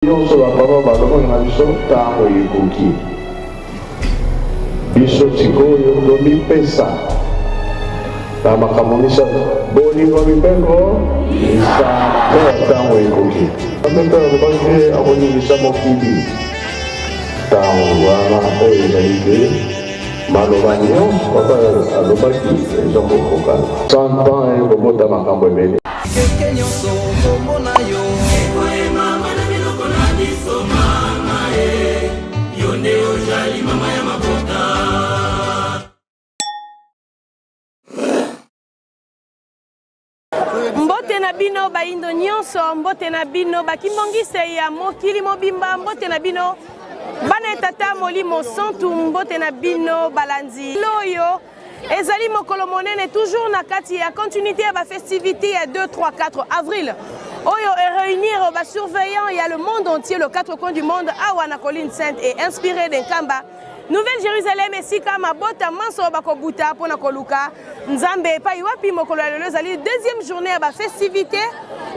nyonso bapapa balongo na biso ntango ekoki biso sikoyo tomipesa na makambo misato bolingo mibeko isa mpe ntango ekoki ameka alobaki akoningisa mokili ntango wana oyo ezali te maloba nyonso papa alobaki eza kokoka 100 ans ekobota makambo ebele Mbote na bino baindo nyonso, mbote na bino bakimbongise ya mokili mobimba, mbote na bino bana tata molimo santu, mbote na bino balanzi loyo ezali mokolo monene toujours na kati ya continuité ya ba festivité ya 2 3 4 avril oyo et réunir ba surveillants ya le monde entier, le 4 coins du monde awa na colline sainte et inspiré d'Nkamba Nouvelle Jérusalem esika mabota manso bakobuta pona koluka nzambe pa iwapi mokolo ya lelo ezali deuxième journée ya ba festivité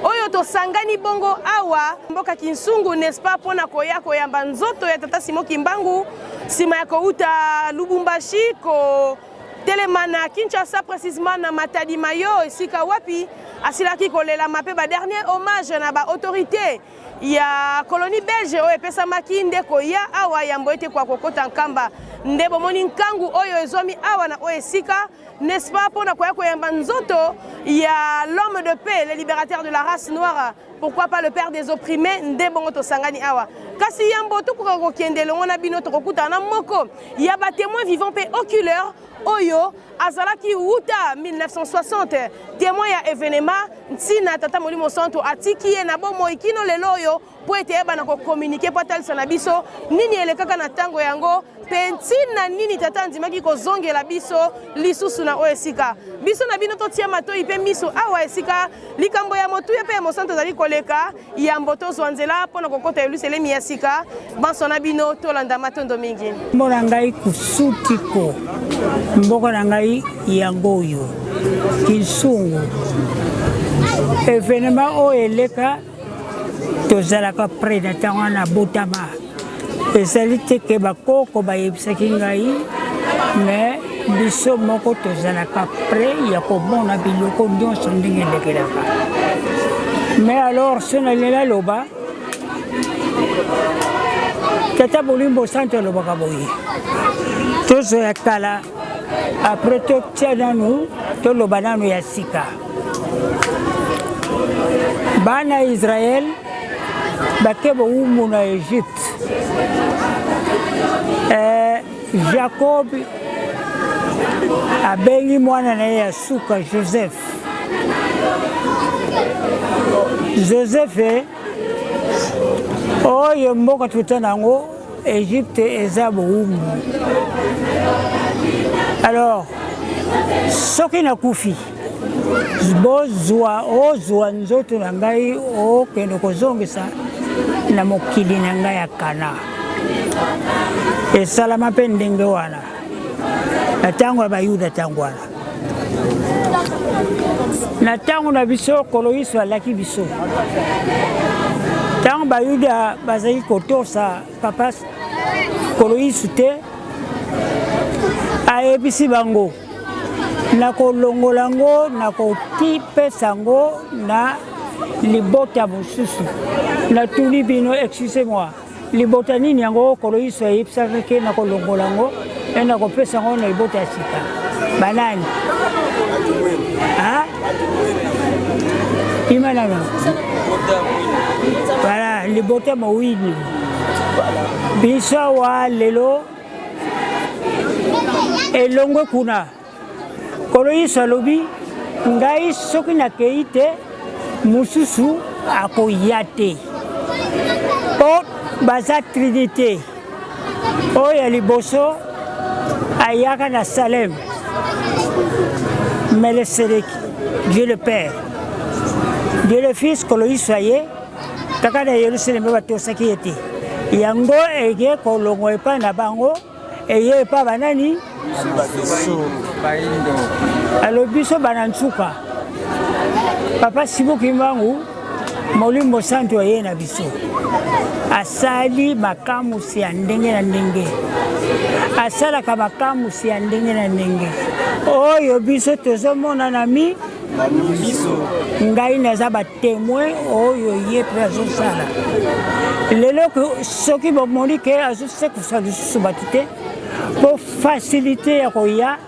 oyo to sangani bongo awa mboka kinsungu n'est-ce pas pona koya koyamba nzoto ya tata Simon Kimbangu sima ya kouta Lubumbashi ko Telemana Kinshasa précisément na Matadi Mayo esika wapi asilaki kolela mape ba dernier hommage na ba autorité ya colonie belge oyo epesa makinde ko ya awa yambo ete kwa kokota Nkamba ndebo moni nkangu oyo ezomi awa na oyo esika n'est-ce pas pona koya koyamba nzoto ya l'homme de paix, le libérateur de la race noire, pourquoi pas le père des opprimés ndebo to sangani awa kasi yambo to ko kende longo na bino to kokuta na moko ya ba témoins vivants pe oculaires oyo azalaki uta 1960 témoin ya événement ntina tata molimo santo atiki na bomo ikino lelo oyo po ete eba na ko communiquer po talisa na biso nini elekaka na tango yango pentina nini tata ndimaki ko zongela biso lisusu na oesika biso na bino to tia matoi pe miso awa esika likambo ya motu ya pe mo santo zali koleka ya mboto zwanzela pona kokota Yerusalemi ya sika banso na bino to landa matondo mingi mbona ngai kusutiko mboka na ngai yangoyo kisungu événement oyo eleka tozalaka près na ntango na botama ezali te ke bakoko bayebisaki ngai mais biso moko tozalaka près ya komona biloko nyonso ndenge elekelaka mais alors so nalela loba tata bolimbo santo alobaka boye tozoya kala après totia nanu toloba nanu ya sika bana Israël bake boumu na Égypte Jacob abengi mwana na ya suka Joseph oyo mboka tutanango Égypte eza boumu alors soki na kufi ozwa nzoto na ngai okende kozongisa na mokili na ngai ya Kana esalama mpe ndenge wana na ntango ya bayuda ntango wana na ntango na biso koloyiso alaki biso ntango bayuda bazali kotosa papa koloyiso te ayebisi bango na kolongola ngo na kotipesa ngo na libota mosusu na tuni bino excusez-moi libota nini yango koloyiso ayebisaka ke na kolongola ngo na kopesa ngo na libota ya sika banani imanano voilà libota mawini biso wa lelo elongwe kuna koloyiso alobi ngai soki nakei te mosusu akoya te po baza trinité oyo ya liboso ayaka na Salem Melesedeki Dieu le Père Dieu le Fils koloyiso aye kaka na Yerusalem batosaki ye te yango eke kolongo epai na bango eye epai banani alobi so bana nsuka papa Simon Kimbangu molimo santo aye na biso asali makamusi ya ndenge na ndenge asalaka makamusi ya ndenge na ndenge oyo biso tozomona na mi ngai naza batémoin oyo ye mpe azosala lelo soki bomoni ke azosekusa lisusu bato te po facilité ya koya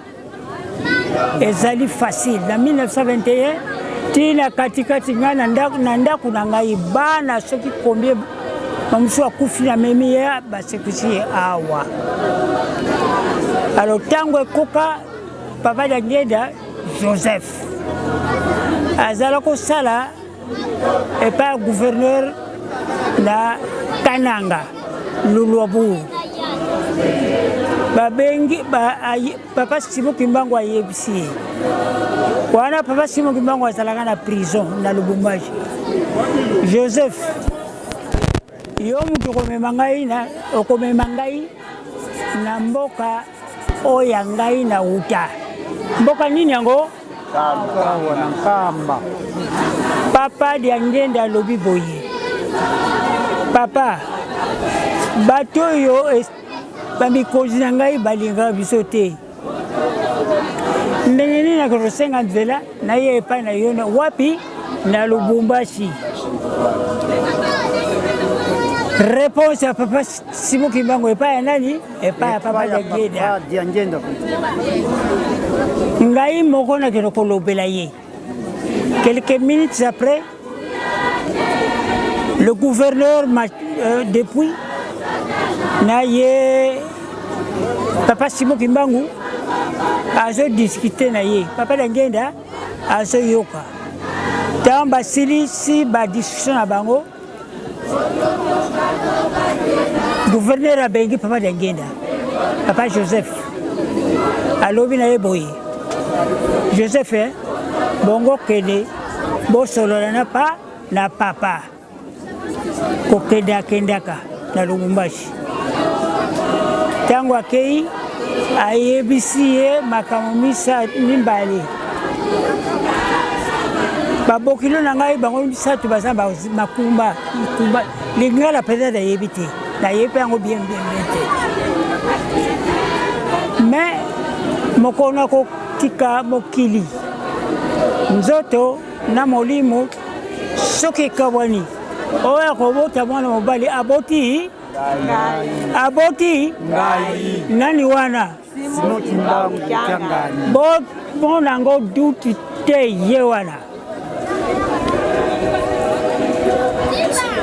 ezali facile na 1921 tina katikati ngai na ndako na ngai bana soki combien bamosusu akufi na memi ye basekusi ye awa alors ntango ekoka papa Dangenda Joseph azala kosala epai ya gouverneur na Kananga Lulwabu babengi papa Simon Kimbangu ayebisi ye wana papa Simon Kimbangu azalaka na prison na Lubumbashi Joseph yo mutu okomema ngai na mboka oya ngai na uta mboka nini yango Nkamba papa Dangenda alobi boye papa bato oyo bamikozi na ngai balingaka biso te ndenge nini nakosenga nzela naye epai na yo wapi na Lubumbashi réponse à papa Simon Kimbangu epai ya nani epai ya papa Dangenda ngai moko nakende kolobela ye quelques minutes après le gouverneur depuis na ye papa Simon Kimbangu azo discuter na ye papa Dangenda azo yoka tant basili si ba discussion na bango gouverneur abengi papa Dangenda papa Joseph alobi na ye boye Joseph bongo kende bosolola na papa kokendaka na Lubumbashi ntango akei ayebisi ye makambo mibale babokilo na ngai bango misato baza makumba lingala peut-être ayebi te nayebi yango bien te mais mokona kotika mokili nzoto na molimo soki ekabwani oyo akobota mwana mobali aboti nani wana bona ngo duti te ye wana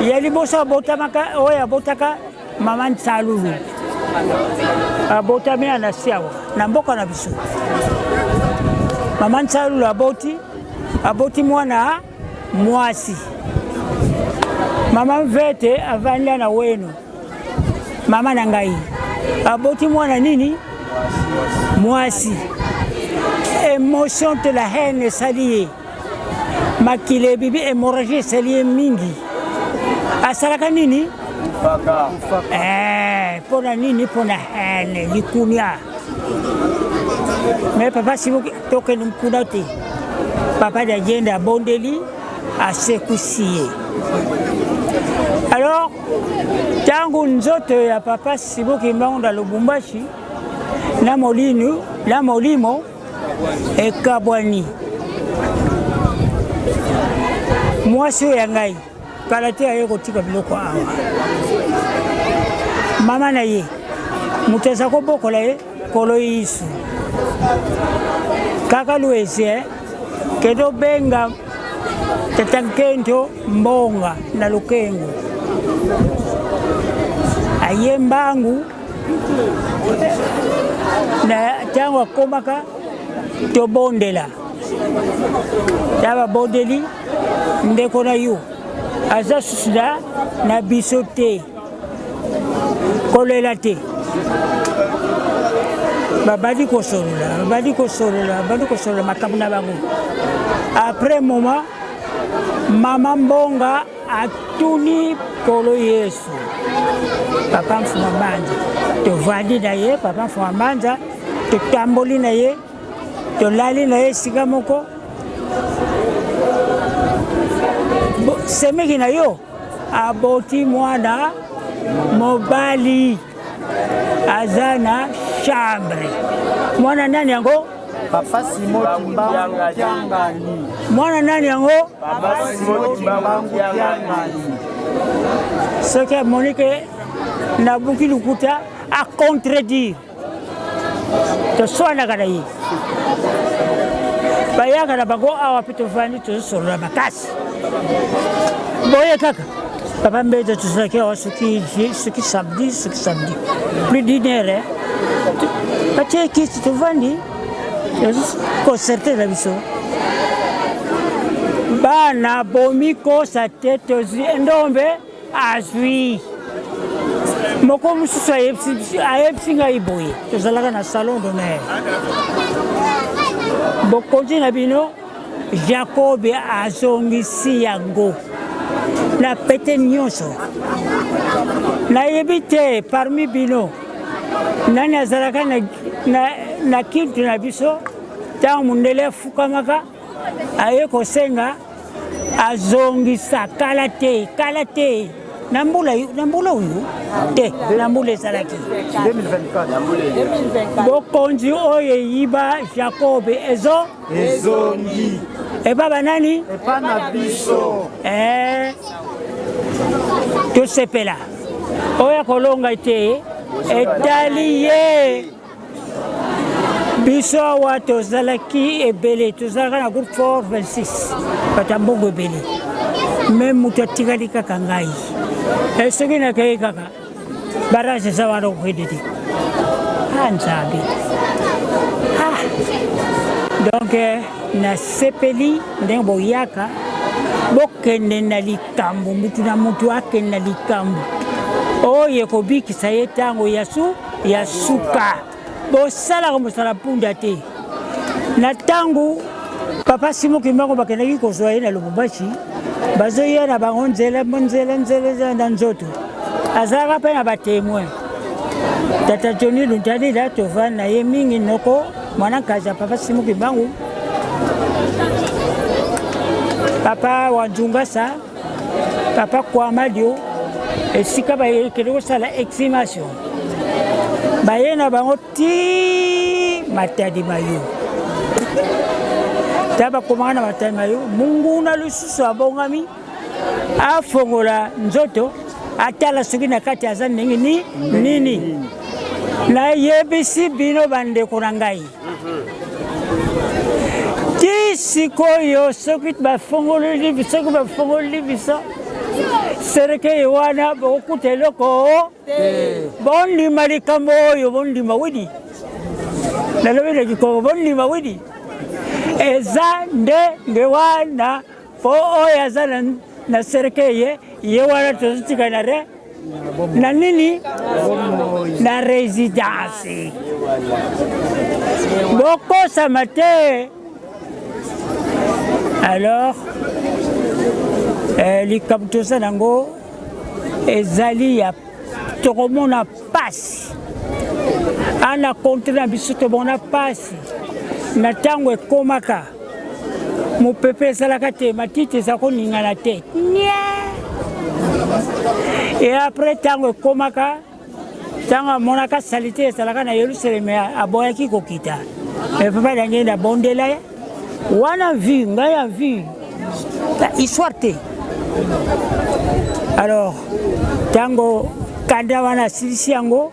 ya liboso abotamaka oyo abotaka mama Nsalulu abotami na siawa na mboka na biso mama Nsalulu aboti mwana mwasi mama Mvete avanda na wenu mama na ngai aboti mwana nini mwasi émotion de la haine esali ye makile bibi hémorragie esali ye mingi asalaka nini mpona nini mpona haine likunia mais papa Simon tokende mkuna te papa Dangenda abondeli asekusi ye alors ntango nzoto ya papa Simon Kimbangu na Lubumbashi na molimo ekabwani mwasi oyo ya ngai kala te aye kotika biloko awa mama na ye moto aza kobokola ye kolo yisu kaka luese kende obenga tata Nkento Mbonga na Lukengo aye mbangu na ntango akomaka tobondela taba bondeli ndeko na yo aza susu na biso te kolela te babandi kosolola makambo na bango après moment mama Mbonga atuni kolo Yesu papa Mfuma Mbanza tovandi na ye papa Mfuma Mbanza totamboli na ye tolali na ye sika moko semeki na yo aboti mwana mobali azana chambre. Mwana nani yango? Papa Simon Timbangu Tiangani. Mwana nani yango? Papa Simon Timbangu Tiangani. Ce que Monique Nabuki Lukuta a contredit. To swana kadayi. Bayaka na bago awa pito fani to sura bakasi. Boye kaka. Papa mbede to sake o suki samedi. Plus dinere. Pache kiti to vandi. Concerté la biso. Bana bomiko sa tête ndombe azwi. Moko mususu ayepsi ngai boye. Tozalaka na salon d'honneur. Bokonzi na bino Jacob azongisi yango. Na pete nyonso. Na yebite parmi bino. Nani azalaka na kintu na biso. Tangu mundele fukamaka aye kosenga azongisa kalate nambula uyu te nambula ezalaki 2024. bokonzi oyo yiba Jacob ezongi ebaba nani Epana biso. tosepela oyo kolonga te etali ye biso awa tozalaki ebele tozalaka na groupe fort 26 batambongo ebele me moto atikali kaka ngai soki nakei kaka barage eza wana kokwede te nzambe donc nasepeli ndenge boyaka bokende na likambo mutu na mutu akende na likambo oyo ekobikisa ye ntango ya suka bosalaka mosala mpunda te na ntango papa Simon Timbangu bakendaki kozwa ye na Lubumbashi bazoya na bango nzela na nzoto azalaka mpe na batémoin tata Johnny Luntalila tovanda na ye mingi noko mwana nkazi ya papa Simon Timbangu papa Wanjungasa papa Kwamadio esika bakende kosala exhumation baye na bango ti Matadi Mayo taba komanga na Matadi Mayo mungu na lususu abongami afongola nzoto atala soki na kati aza ndenge nini na yebisi bino bandeko na ngai ti sikoyo soki bafongoli biso sereke wana bokuta eloko bondima likambo oyo bondima widi nalobi na kikongo bondima widi eza ndenge wana po oyo aza na sereke ye wana tozotika na nini na résidence bokosama te alors likambo toza nango ezali ya tokomona pasi ana kontre na biso tomona pasi na ntango ekomaka mopepe ezalaka te matiti eza koningana te e apres ntango ekomaka ntango amonaka salite ezalaka na Yerusaleme aboyaki kokita papa nange na bondela ye wana vi ngai ya vi histoire te. Alors tango kanda wana silisi yango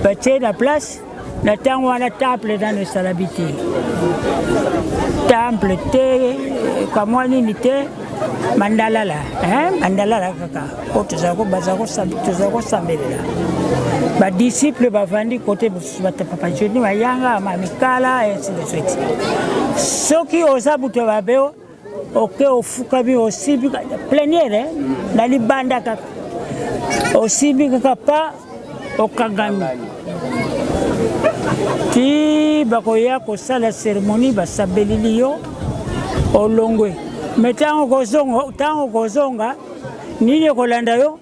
batie na place na tango wana temple dans le salabité temple te kamwa nini te mandalala mandalala kaka o tozako bazako sambelela ba disciple bavandi côté papa Johnny bayanga mamikala ainsi de suite soki oza buto babeo oke ofukami osibi plénière na libanda kaka osibi kaka pa okangami ti bakoya kosala cérémonie basabelili yo olongwe me tango kozonga nini kolanda yo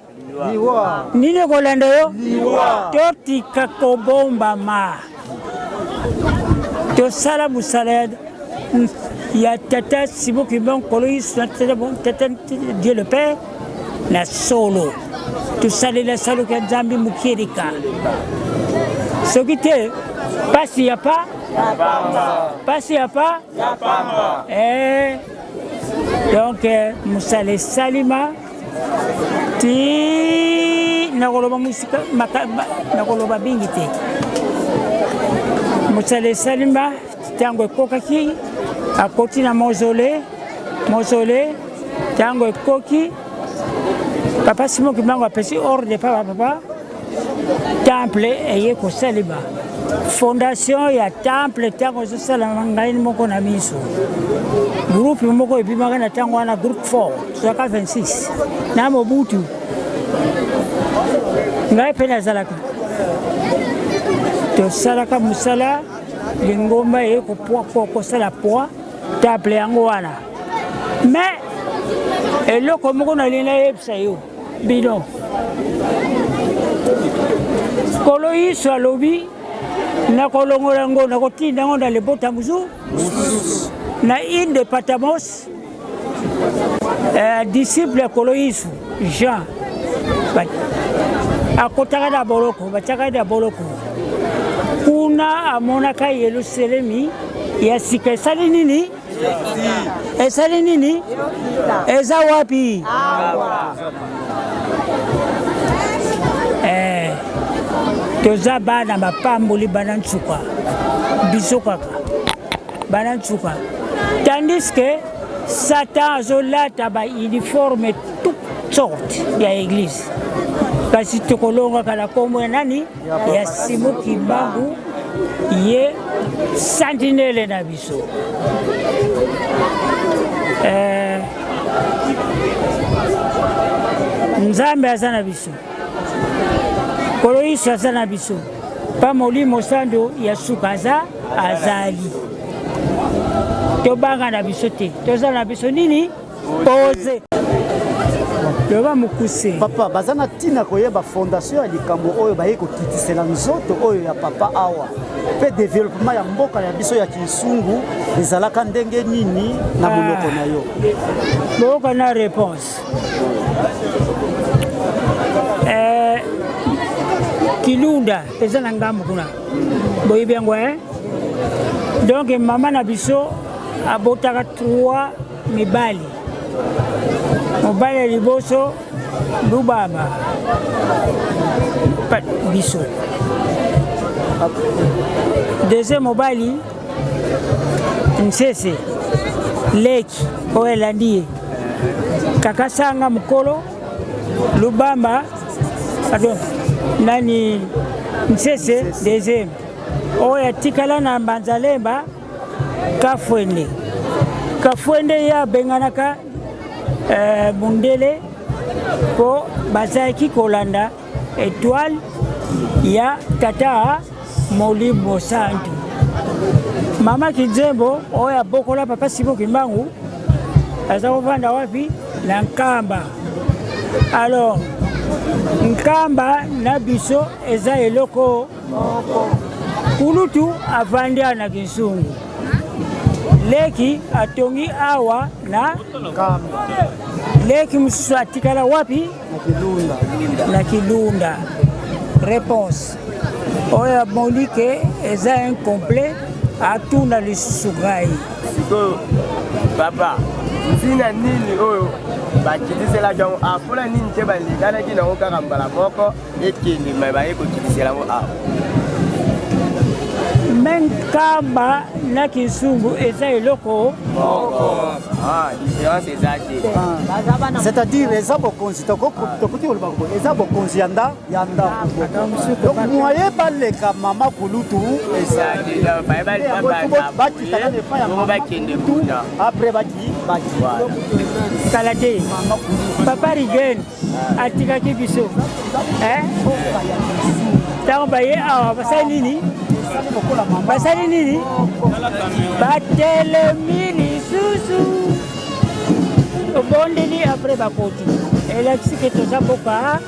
nini kolanda yo totika kobombama tosala mosala il y a Tata Simon qui m'a Coloïs, Tata Dieu le Père, la solo. Tout ça, la solo qui a Zambi Mukirika. Ce qui est, pas s'il n'y a pas, pas s'il n'y a pas, et donc, Moussale Salima, ti nakoloba musika nakoloba bingite. Moussale Salima, tango kokaki, à côté na mausolée, tango koki, papa Simon qui m'a appelé hors de papa, temple et ko Salima. Fondation ya temple tango salama ngai moko na miso. Groupe moko ebimaka na tango wana groupe 4 soka 26 na Mobutu ngai pe nazalaka to salaka musala lingomba e ko sala poa temple yango wana mais eloko moko na lina yebisa yo bino Coloïs alobi na kolongola ngo na kotinda ngo na lebota muzu na inde patamos disciple ya Coloïs Jean akotaka da boloko bataka da boloko kuna amonaka Yerusalemi ya sika esali nini eza wapi toza bana bapamboli bana ntsuka biso kaka bana ntsuka tandis que Satan azolata ba uniforme toute sorte ya église kasi tokolongaka na kombo ya nani ya Simon Kimbangu ye sentinelle na biso Nzambe aza na biso Coloïs aza na biso pa molimo sando ya suka azali tobanga na biso te toza na biso nini pose toba mukuse papa baza na ntina koyeba fondation ya likambo oyo baye kokitisela nzoto oyo ya papa awa mpe développement ya mboka ya biso ya kisungu ezalaka ndenge nini na boloko na yo boyoka na réponse Kilunda eza na ngambo kuna boyebi yango donc mama na biso abotaka 3 mibali mobali ya liboso lubaba biso deuxième mobali Nsese leki oyo elandi ye kakasanga mokolo lubamba pardon nani Nsese deuxième oyo atikala na Mbanzalemba Kafwende ya benganaka Mundele po bazaki kolanda étoile ya tata Molimo Santu mama Kinzembo oyo abokola papa Simon Kimbangu aza kovanda wapi na Nkamba. Alors Nkamba na biso eza eloko kulutu avandi na Kisungu leki atongi awa na Nkamba leki mususu atikala wapi na Kilunda réponse oyo Monique eza incomplet atuna lisusu ngai siko papa ntina nini oyo bakitisela jango apola nini te balinganaki nango kaka mbala moko ekende me baye kokitisela yango awa Nkamba na Kisungu eza eloko moko différence eza te c'est-à-dire eza bokonzi tokoki koloba eza bokonzi ya ndako donc moye baleka mama kulutu bakende kuna après baki kala te papa Rigen atikaki biso ntango baye awa basali nini batelemi lisusu obondeli après bakoti elakisi ke toza mboka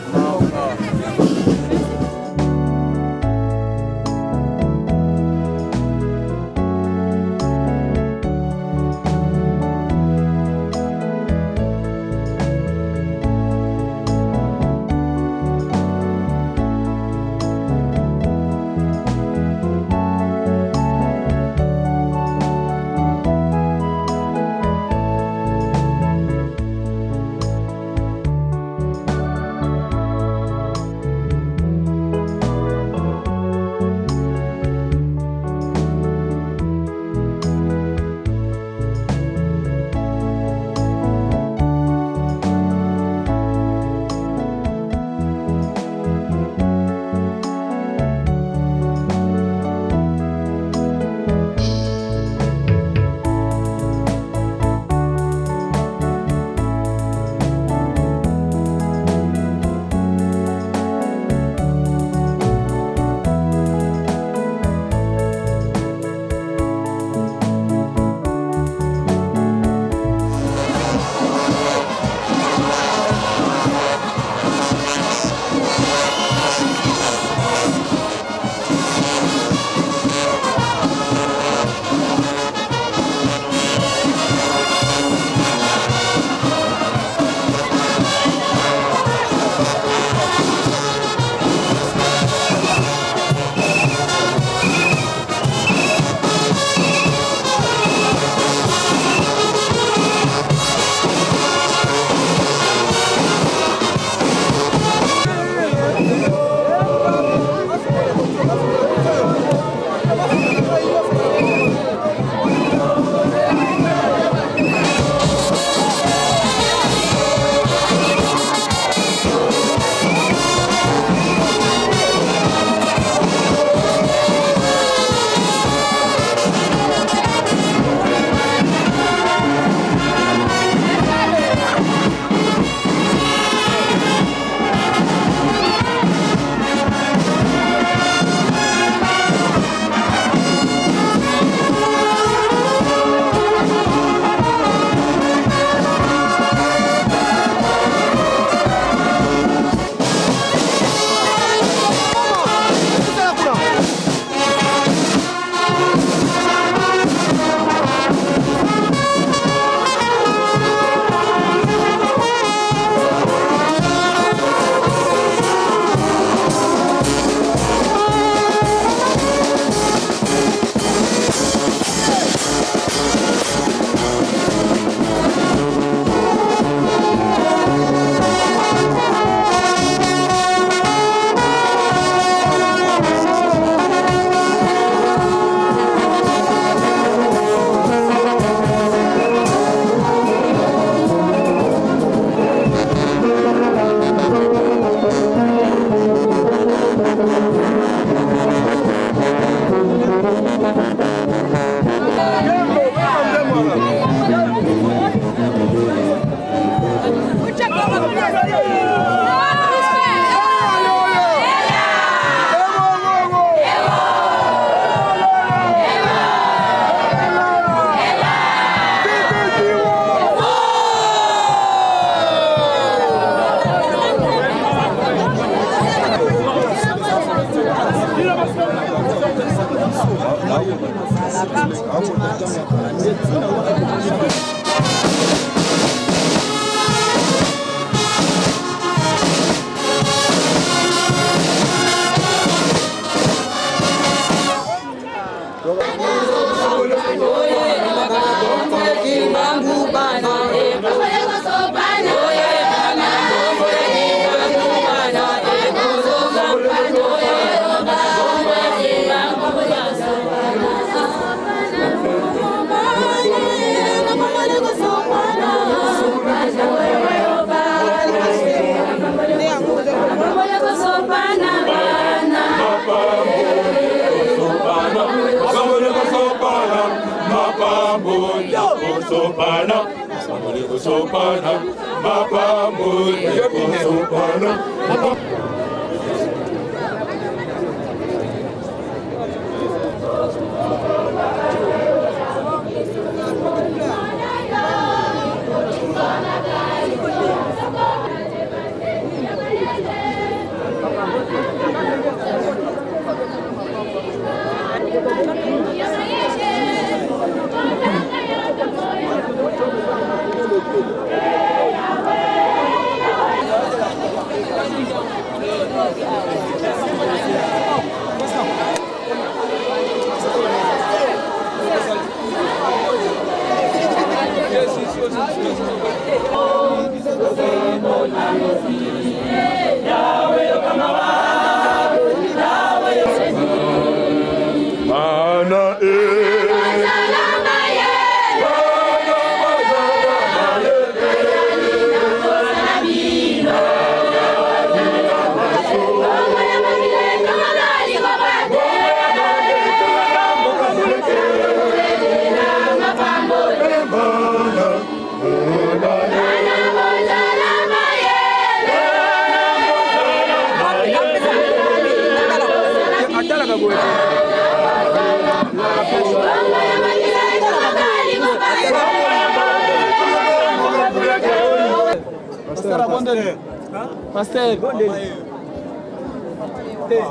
Pasteur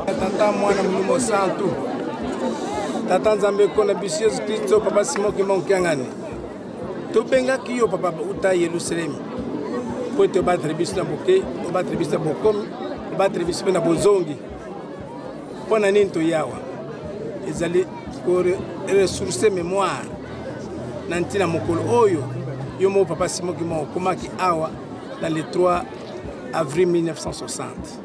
Tata mwana mlimo santu Tata Nzambe kona biso Yesu Kristo papa Simon Kimonkiangani tobengaki yo papa uta Yerusalem po te battre biso na boke battre biso na bokomi battre biso na bozongi pona nini to yawa ezali ko ressourcer mémoire na ntina mokolo oyo yo mo papa Simon Kimonkomaki awa dans le 3 avril 1960.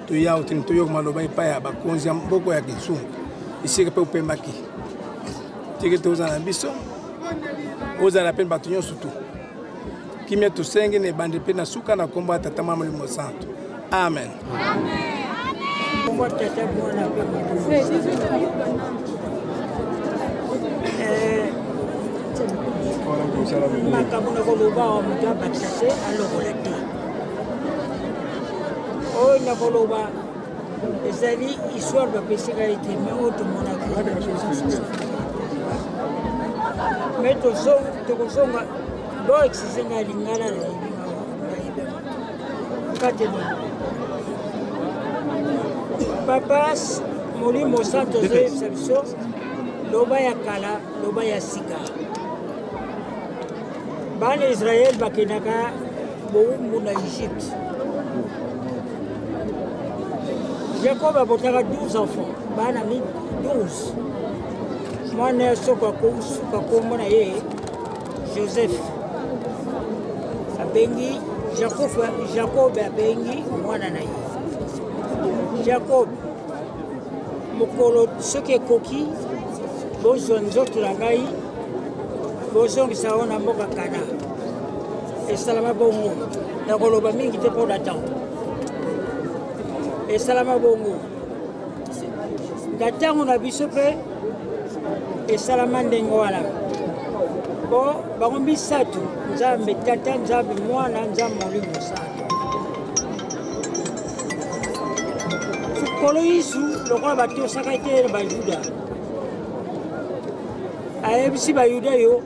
Tuya utin tuyo maloba ipaya bakonzi mboko ya Kizungu. Isike pe upembaki. Tike toza na biso. Oza la peine batunyo sutu. Kimia tusenge ne bande pe na suka na komba tata mama limo santo. Amen. Makamuna koloba wa mutu abakisate alokola te oyo nakoloba ezali histoire bapesika ete me oyo tomonaki me tokosonga do exise nga lingala nayebema kateno papa molimo santo ozoyebisa biso loba ya kala loba ya sika bana Israël bakendaka bowumbu na Égypte. Jacob abotaka 12 enfants, bana mi 12. Mwana soka ko komona ye Joseph. Abengi Jacob abengi mwana na ye. Jacob mokolo soki ekoki bozwa nzoto na ngai bozongisa o na mboka Kana esalama bongo nakoloba mingi te mpo na ntango esalama bongo na ntango na biso mpe esalama ndenge wana Bon, bango misato nzambe tata nzambe mwana nzambe molimo santo fukolo yisu lokola batosaka ete bayuda ayebisi bayuda yo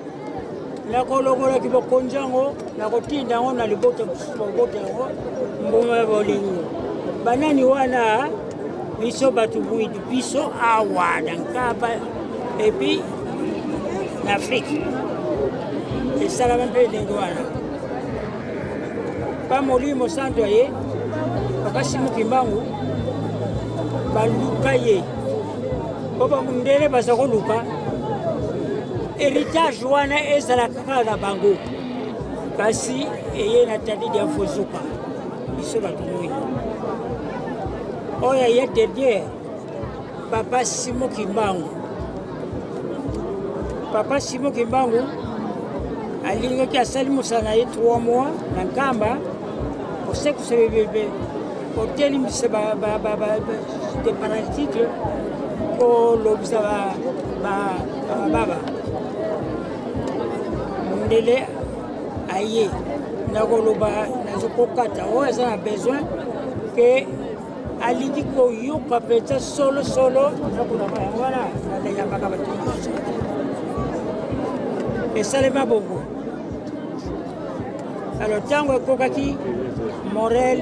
nakolongolaki bokonzi yango nakotinda yango na libota mosusu bobota yango mbuma ya bolingo banani wana biso bato bwidi biso awa na nkaba epi na afrique esalama mpe ndenge wana pa molimo santo ye papa simuki mbangu baluka ye po bamundele baza koluka héritage wana ezalaka kaka na bango kasi eye na tadidi ya fozuka biso bato moi oyo ye dernier papa simuki mbangu papa simuki mbangu alingaki asali mosala na ye 3 mois na nkamba osekusa bebebe kotelimisa de paralytique kolobisa baba mondele aye nakoloba nazokokata oyo aza na besoin ke alingi koyoka mpenza solosolo nakolaba yango wana naleyambaka bato nyonso esalema bongo alors ntango ekokaki morel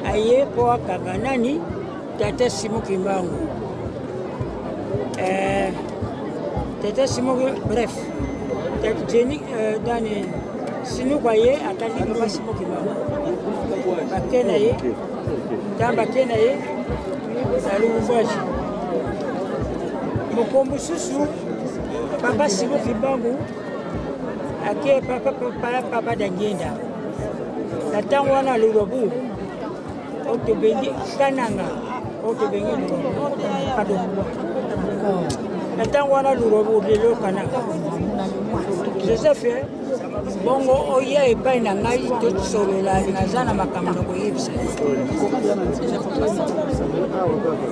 aye mpo akanga nani tata simuki mbangu tata simuki bref jeni dani sinuku aye akandi papa simuki mbangu bake na ye ntan bake na ye na lubumbashi mokombo mosusu papa simuki mbangu ake papa dangienda na ntango wana lulobu otobengi kananga otobengi lulobu pardon na ntango wana lulobu lelo kananga joseph bongo oya epai na ngai tosolola naza na makambo na koyebisa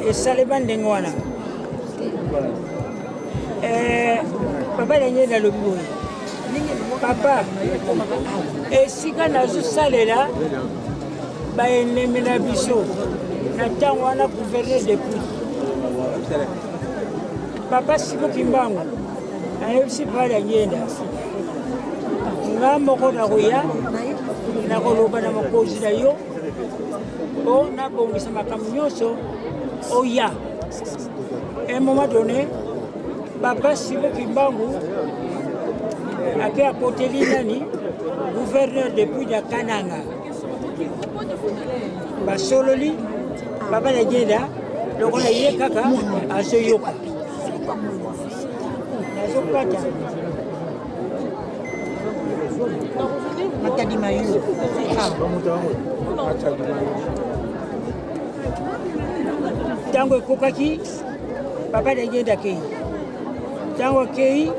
esalema ndenge wana papa dangienda alobi boye papa esika nazosalela baenemi na biso na ntango wana gouverneur depuis papa simuki mbangu ayebisi papa dangienda nga moko nakoya nakoloba na mokonzi na yo mpo nabongisa makambo nyonso oya un moment donné papa simuki mbangu ake akoteli nani gouverneur depuis de kananga basololi papa dangienda lokola ye kaka azoyoka nazokata ntango ekokaki papa dangienda akei ntango akei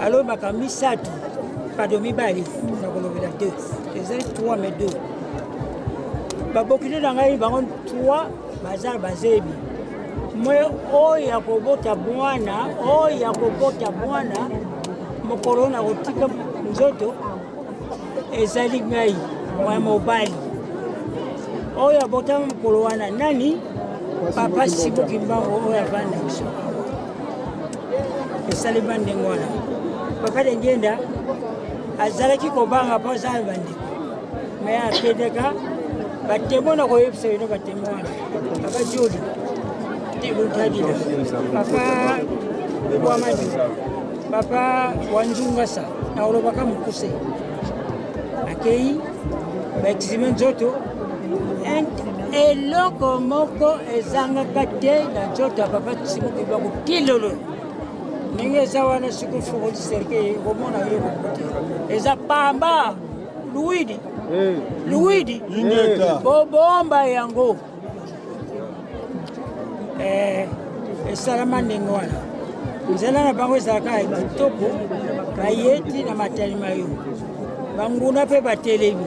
alobaka misato pado mibali nakolobela 2 eza 3 mais 2 babokili na ngai bango 3 baza bazebi mwe oyo ya kobota mwana mokolo na kotika nzoto ezali ngai mwa mobali oyo abota mokolo wana nani papa simuki mbangu oyo avanda biso esalema ndenge wana papa dangienda azalaki kobanga mpo azala bandeko me akendeka batemo na koyebisa bino batemo wana papa jodi tebutadila papa wamadi papa wanzungasa na olobaka mokuse akei baexime nzoto eloko moko ezangaka te na nzoto ya papa simuki mbangu tilolo ndenge eza wana soki ofokoli serke komona ye kokote eza pamba luidi bobomba yango esalama ndenge wana nzela na bango ezalaka ya kitoko bayeti na matalima yo banguna mpe batelemi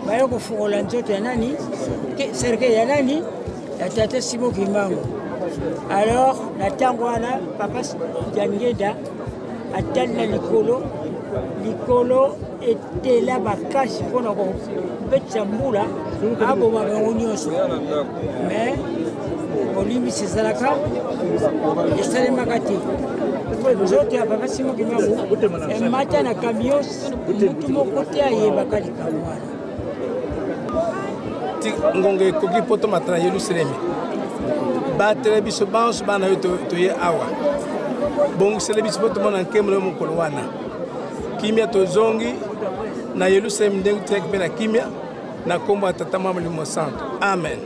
baye kofongola nzoto ya nani serke ya nani ya tata simuki mbangu alors na ntango wana papa dangienda atali na likolo likolo etela bakasi mpona kobetisa mbula aboma bango nyonso mais bolimbisi ezalaka esalemaka te nzoto ya papa Simon Kimbangu emata na camion mutu moko te ayebaka likambo wana ngonga ekoki mpo tomata na yelusalemi batele biso banso bana oyo toye awa bongisele biso mpo tomona nkembo na mokolo wana kimia tozongi na yelusalemi ndenge toyaki mpe na kimia na nkombo ya tata mwa molimo santo amen.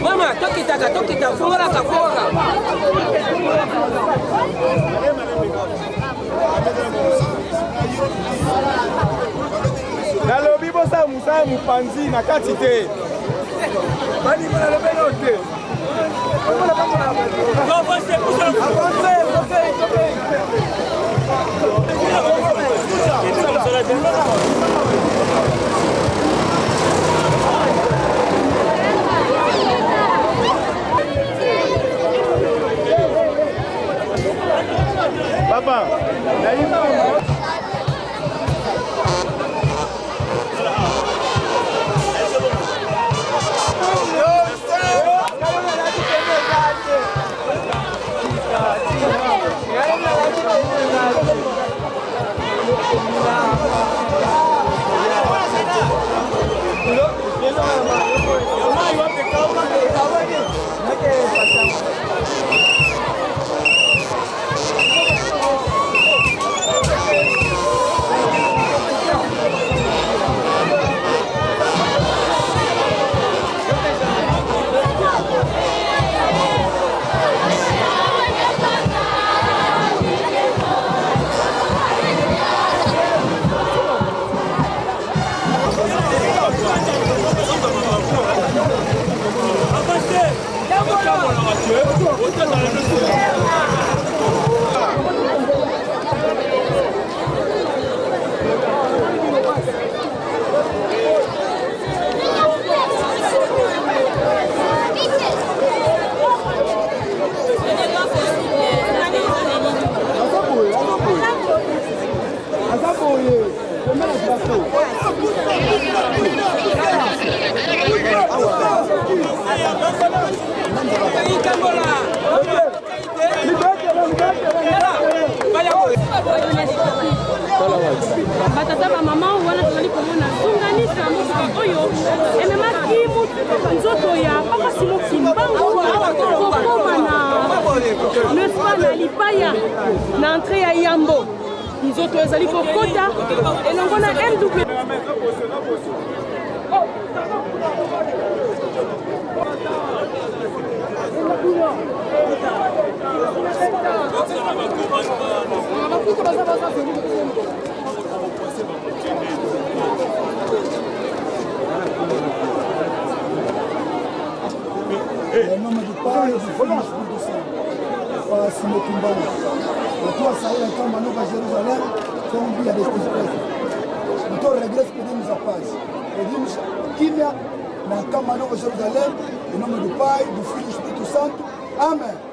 Mama, tokita, fungoraka. Nalobi bosa musa mupanzi na kati te. Bani bana lobelo te. Papa, batata bamama wana tozali komona zunganisa mosuka oyo ememaki nzoto ya papa Simon Kimbangu kokoma na lipaya na entrée ya Yambo. Nzoto ezali kokota elongo na MW. Em nome do Pai, do Filho e do Espírito Santo. Para Simão Kimbangu. A tua saída então uma Nova Jerusalém foi um dia deste espécie. Então regresso pedimos a paz. Pedimos químia na cama Nova Jerusalém. Em nome do Pai, do Filho e do Espírito Santo. Amém.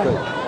Amen.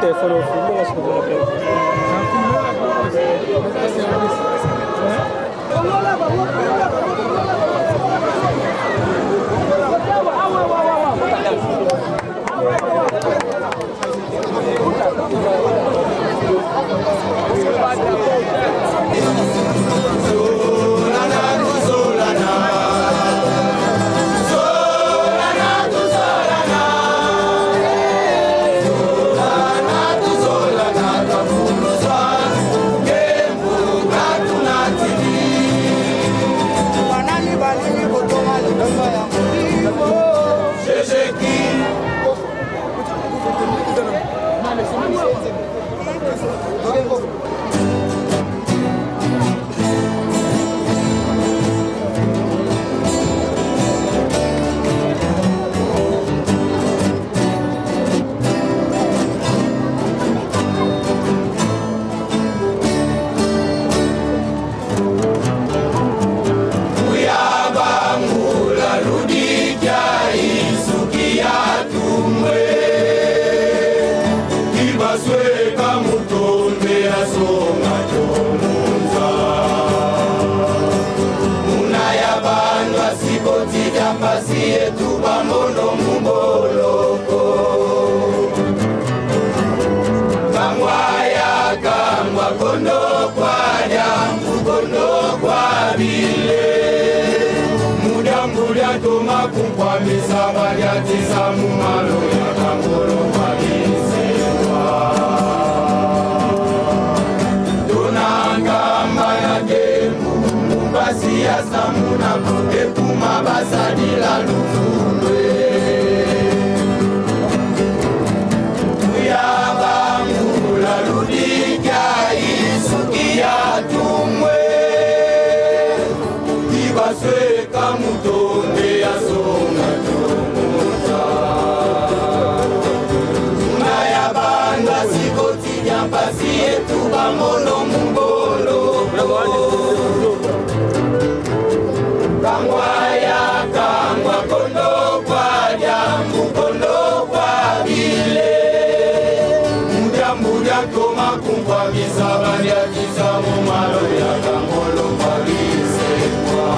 Telefone au fond, est-ce que vous l'appelez? tuba mono muboloko Kangwaya kangwa kondo kwa jambu kondo kwa bile Mudia toma kumpwa misaba ya tisa mumalo ya kangolo kwa bisewa Tunangamba ya kemu Mubasi ya samuna Ekuma basadi la lufundwe Tuyaba mula ludika isuki ya tumwe Ibasweka mutonde ya songa tumuta Tunaya banda sikoti ya pasi etu bamono mungolo Kangwaya kangwa kondo kwa jambu kondo kwa bile Mudia toma kumpwa misabani ya kisamu malo ya kangolo kwa bisekwa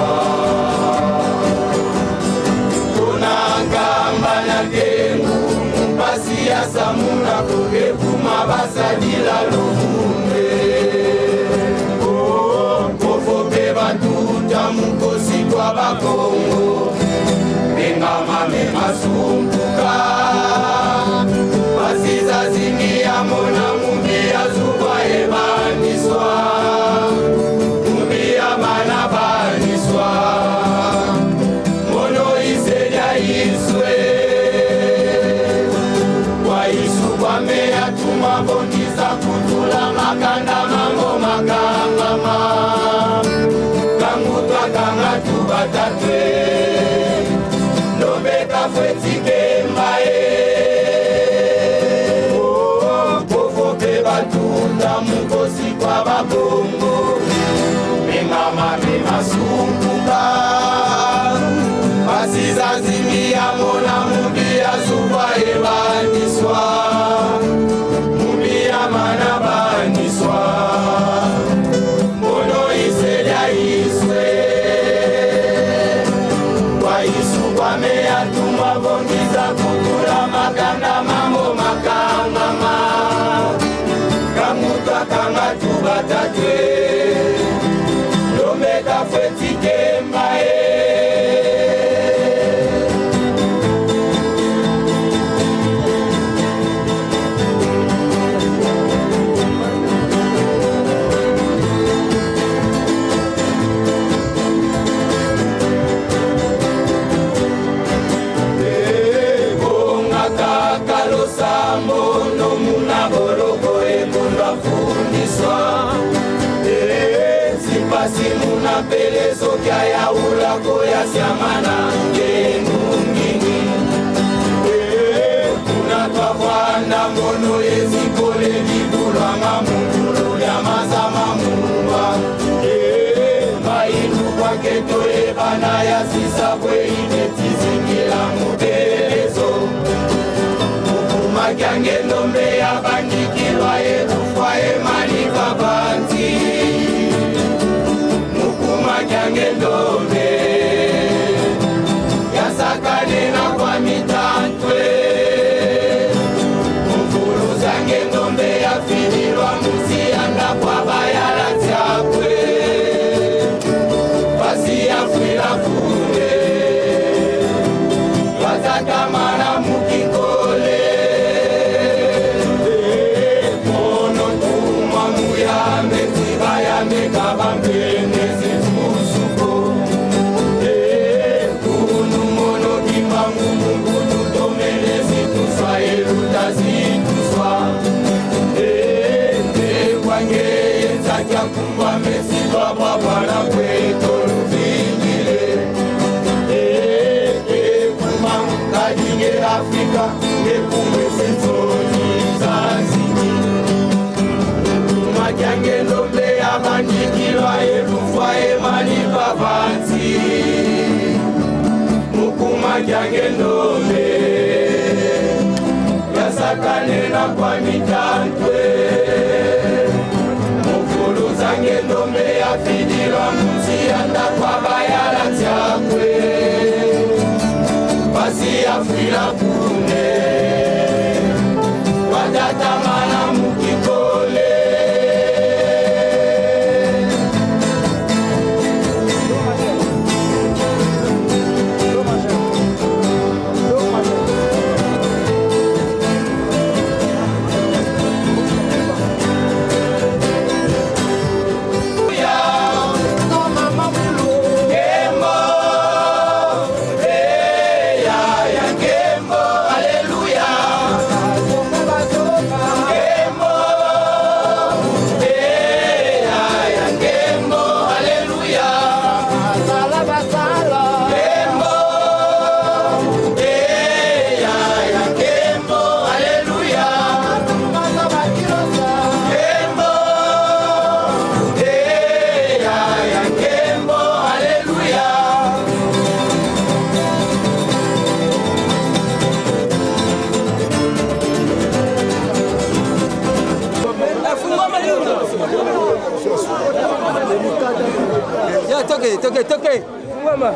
Tunangamba na kengu mpasi ya samuna kukekuma basadila lufunde Kofope batuta mukosi kwa bakongo Mengama memasumpuka Basiza zingia mona mumbia zuba ebaniswa Mumbia mana baniswa Mono iseja iswe Kwa isu kwa mea tumabongiza kutula makanda mambo makangama Kangutwa kangatu batatwe Lobeka fwetike mbae Kofoke batunda mukosi kwa babongo Mengama memasumpuka Basiza zimia mona mubia zuba ebaniswa Mubia mana baniswa Mono iseja iswe Kwa isu kwa mea tumabongiza kutula makanda mambo makangama Kamuta kanga tubatatwe Lomeka fwetike mbae Simuna pelezo kya ya ulako ya siamana ngengungini Kuna twavwana mono yezikole libulwa mamungulo ya mazama mumba Maindu kwa keto ebana ya sisa kwe inetizingila mubelezo Mukuma kyange ndombe ya bandikilwa yerufwa emani kabanti Kyange ndome Yasakane na kwa mitantwe Mfuru zange ndombe ya finirwa Musianda kwa bayala tiakwe Basi ya fwila kune Watakamana mukikole Mono tuma muyame Tibaya mekaba mpenezi Kumbwa mesitwa babana kweto luvingile Kumanga jinge Afrika Kumwe senzoni Zanzini Kumakyange ndombe ya bandikilwa Erufwa emani babanti Mukumakyange ndombe Yasakane na kwa mitantwe Zange ndombe ya fidira Musianda kwa bayala tiakwe mwasi afwila kune watatamana mukikole Toke. Mama.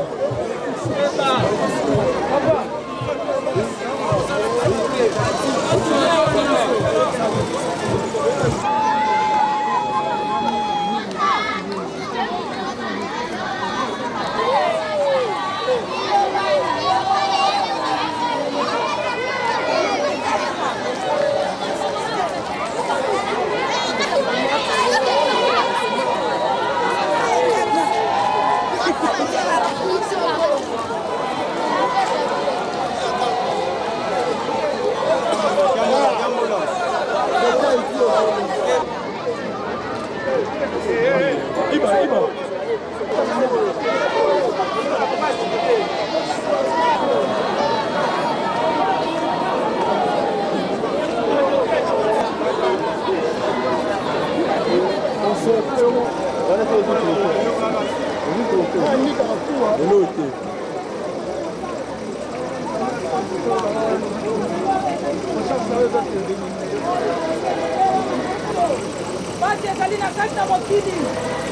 basi ezali na kati na mokili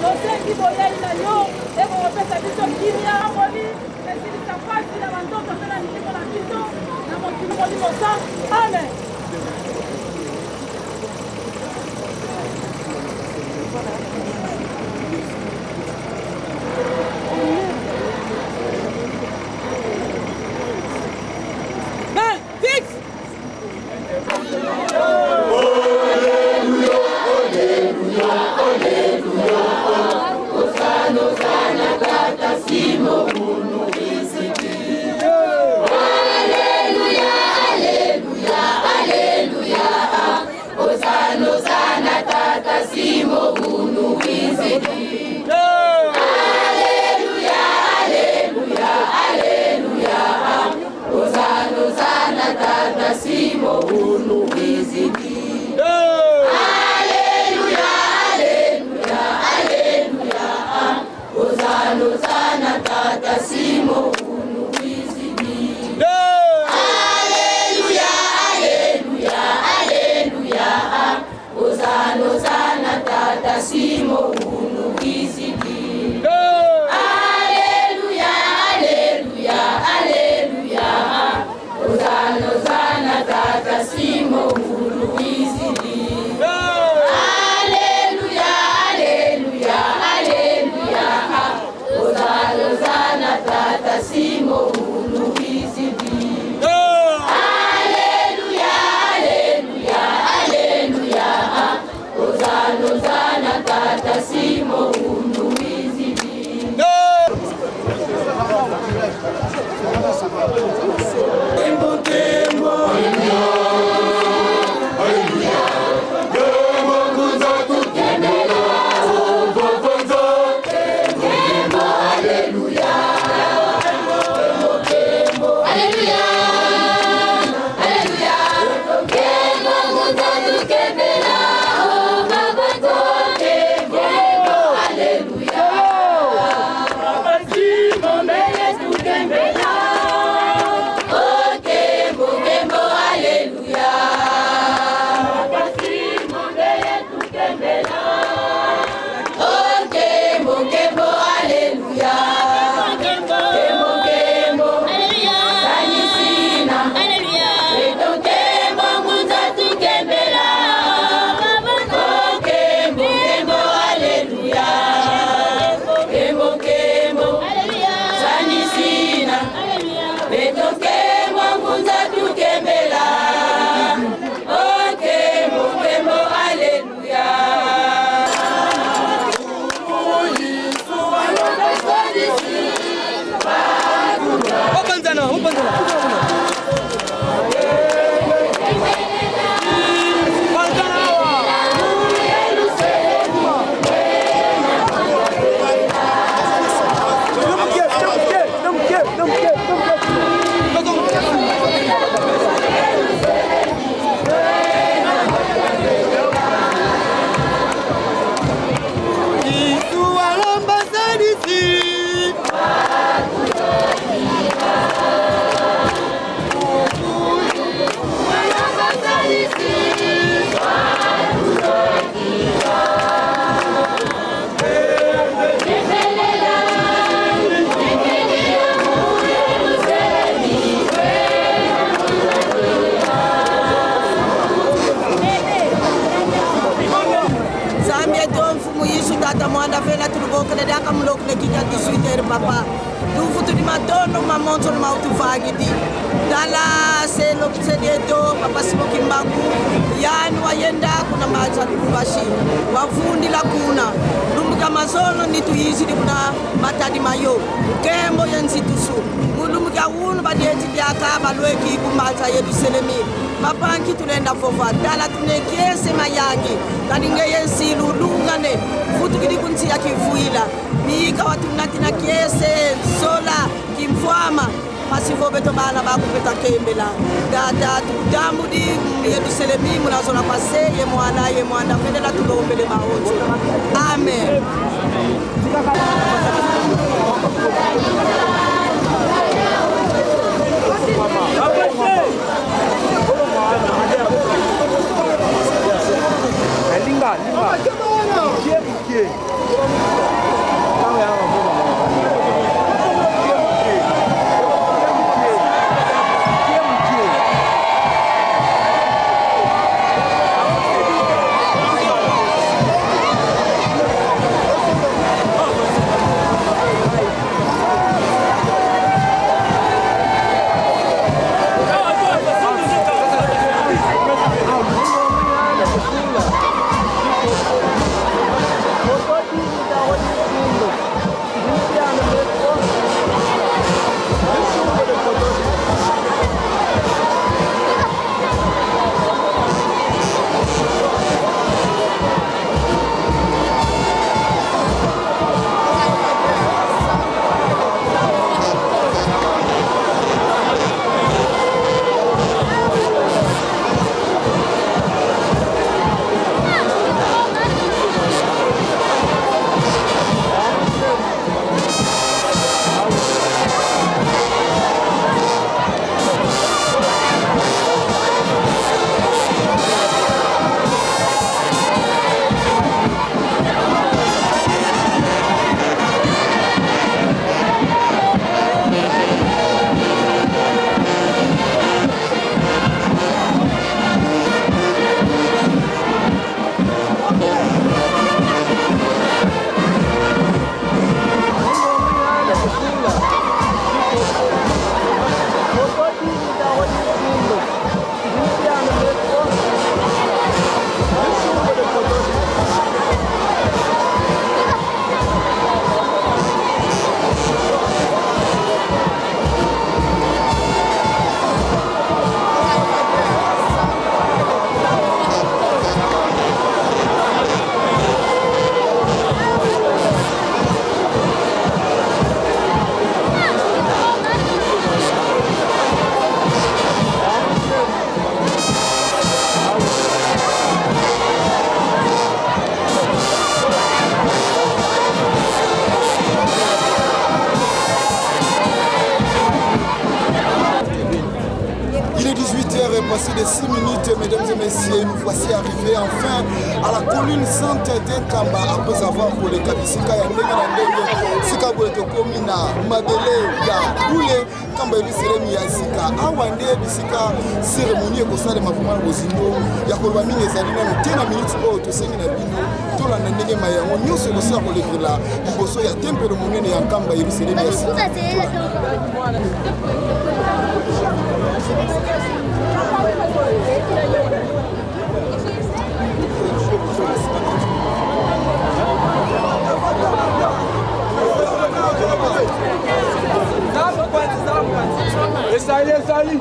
tosengi boyei na yo ekokopesa biso kimia moli esilisa pasi na bandoto mpe na milimo na biso na mokili molimo sa amen. Simo bisu tata mwanda fela turuboka de daka mulok le kika 18 papa tu futu di matono mamonto mautu fagiti dala selo kisedeto papa simoki mbangu yani wayenda kuna macha kubashi wafundi la kuna lumbuka mazono ni tuizi di kuna matadi mayo kembo yenzi tusu mulumbuka unu badeti byaka balweki kumacha yedu selemi mapanki tulenda fofa dala tunekese mayangi kaninge yensi lulungane futu kidi kunti ya kifuila mika watu natina kiese sola kimfwama masifo beto bana bakupeta kembela dada tudamu di yedu selemi munazona pase ye mwana fedela tulombele maonjo amen Passé de 6 minutes, mesdames et messieurs, nous voici arrivés enfin à la colline sainte d'Enkamba après avoir pour les Kabisika ya ndenge na ndenge sika boye tokomi na mabele ya bule kamba eliselemi ya sika awa nde bisika cérémonie ekosalema vraiment na bozindo ya koloba mingi ezali nano te na minute oyo tosengi na bino tolanda ndenge mayango nyonso ekosala kolekela liboso ya tempelo monene ya nkamba eliselemi ya sika. Esali.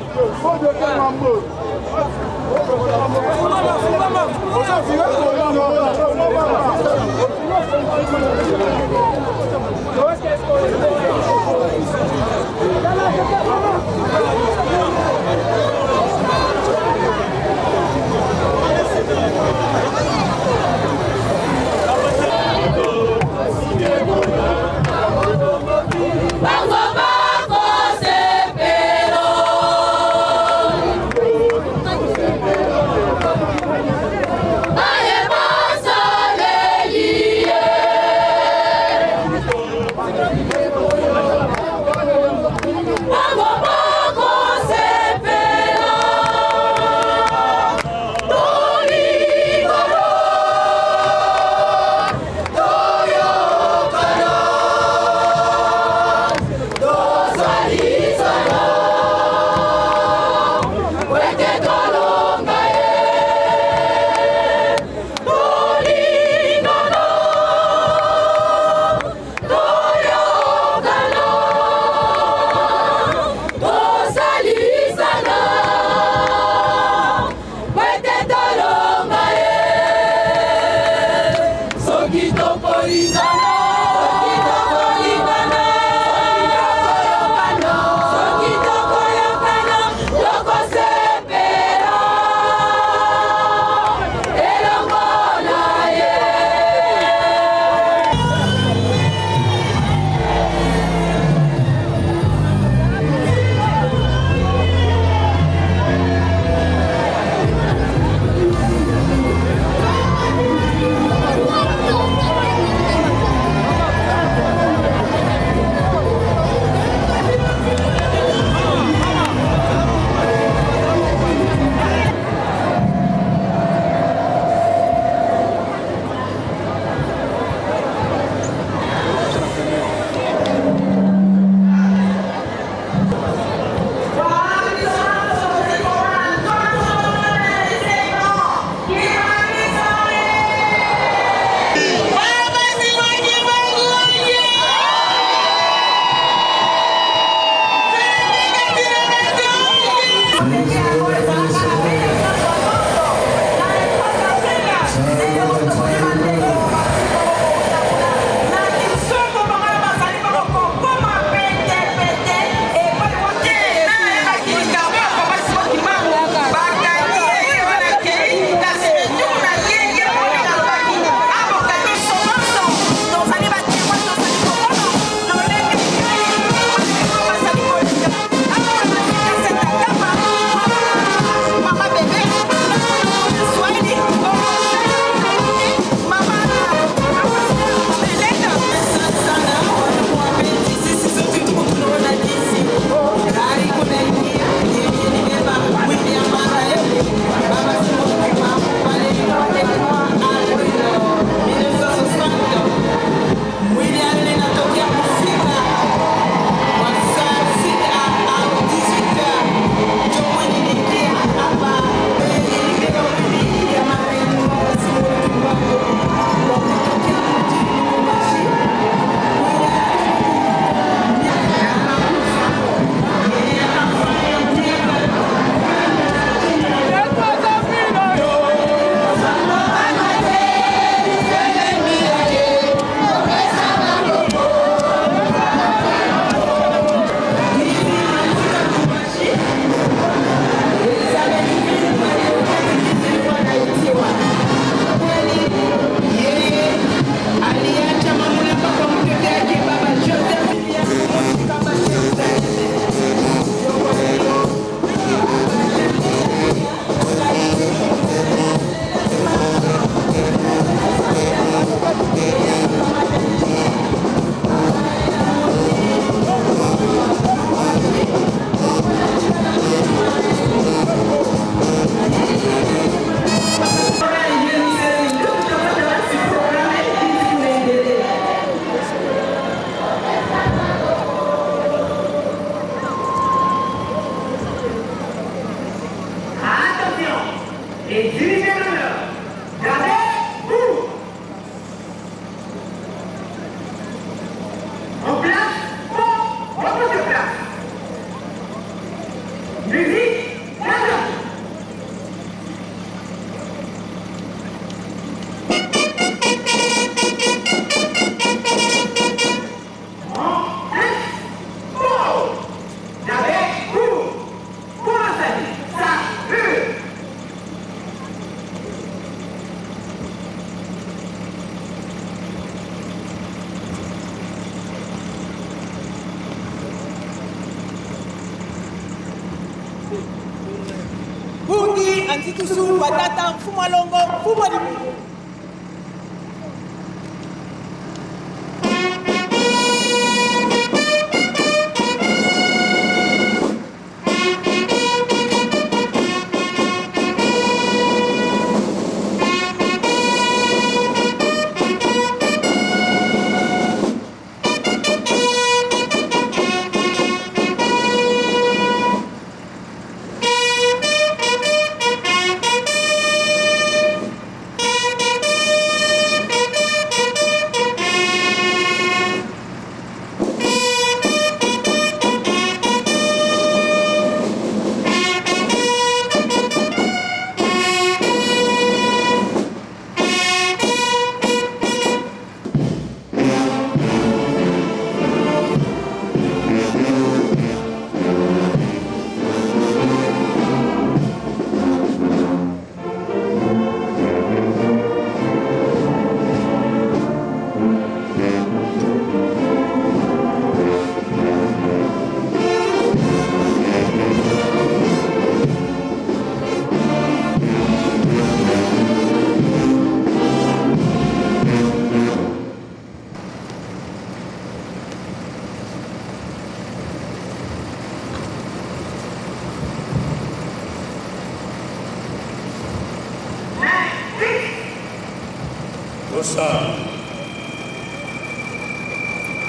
ntitusu batata mfumo longo mfumo di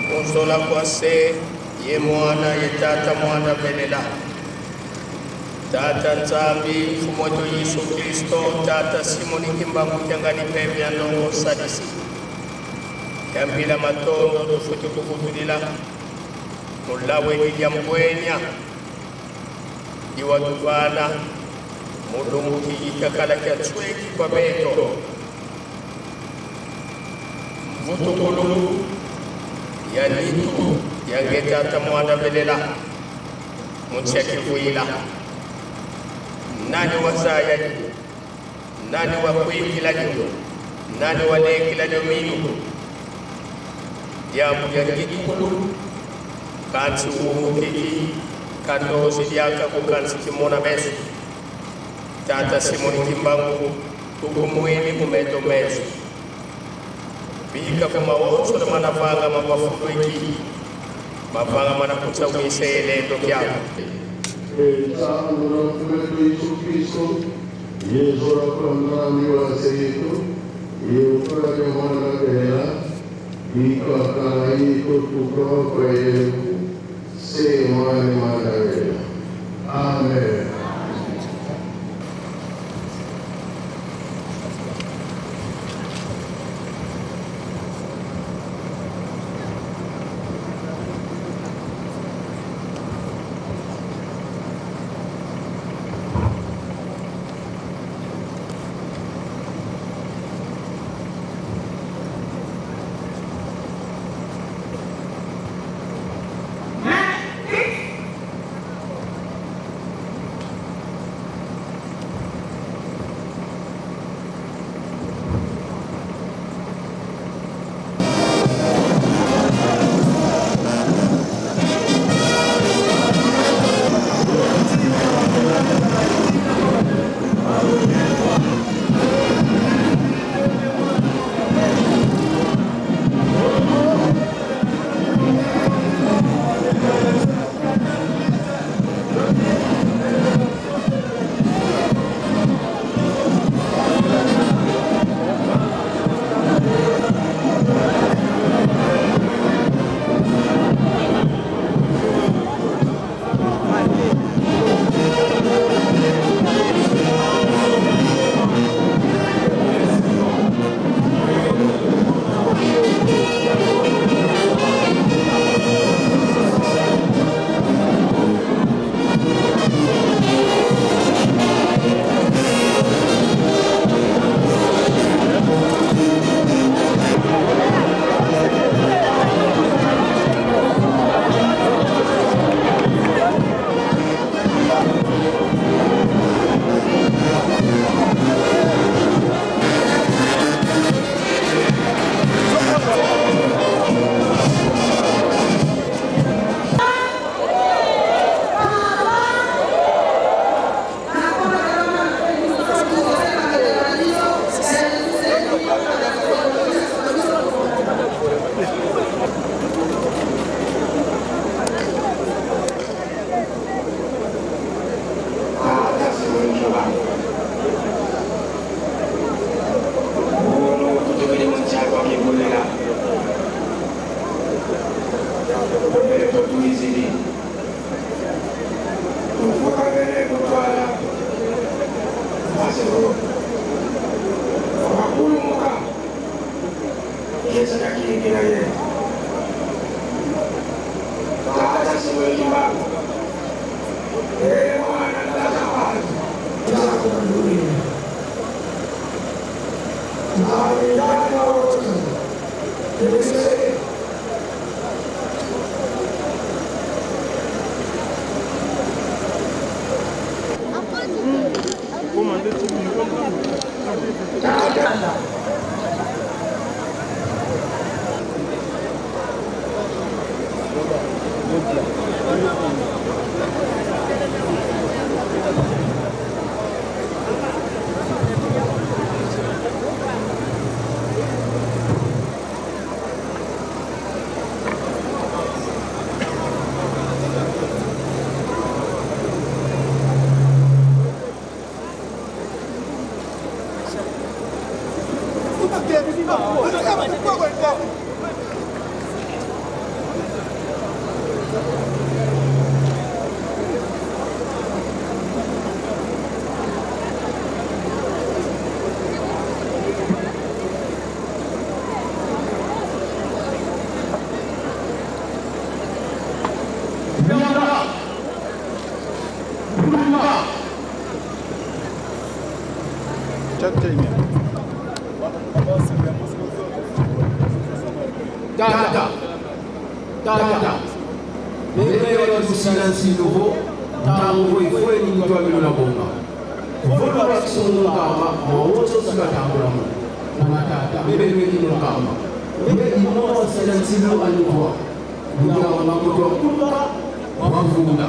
Konsola kwase ye mwana ye tata mwana belela tata nzambi mfumo to Yesu Kristo tata Simoni Kimbangu kyangani pepe ya ndongo sadisi yambila matondo tufuti kukutulila mulawe nilya mbwenya iwatuvana mulungu kiyikakala kya tsweki kwa beto mvutukulu ya nitu yangetata mwana belela munsekivuila nani wazaya nani wakuikilanyo nani walekilanyo minu yamu yangikulu kansi uhukiki kandosi lyaka kukansi kimona mesu tata Simoni Kimbangu kukumwini kumeto mesu bika kuma woso na manavanga mabafundo iki mavanga manakutsa umisele ndo kyako Tangu na mtume Yesu Kristo Yesu rakamani wa seyetu yukura ya mwana bela ikakala ito tukao kwa yetu se mwana bela. Amen. Dada. Leo tusianzi ndogo. Tangu ifwe ni mtu amilona bonga. Volo wa kisunu kama mawozo sikatambula mu. Na matata bebe ni kama. Bebe ni mwa sianzi ndogo alikuwa. Ndio wanakutoa kumba wavunda.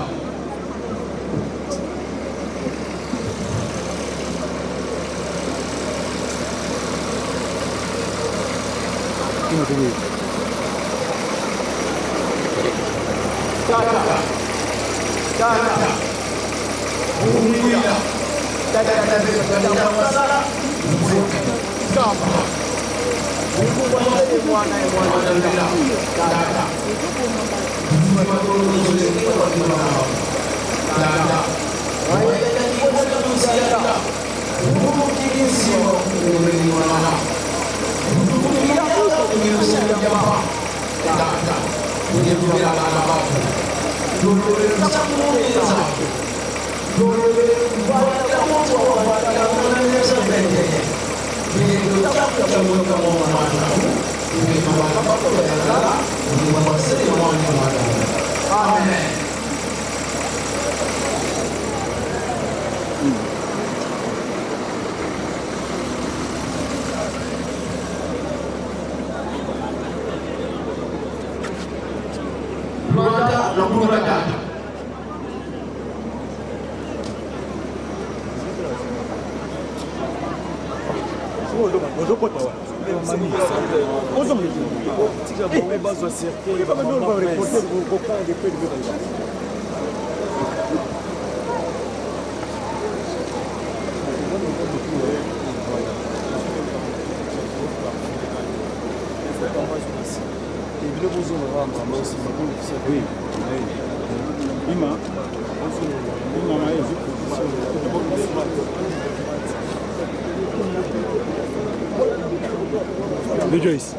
De Joyce.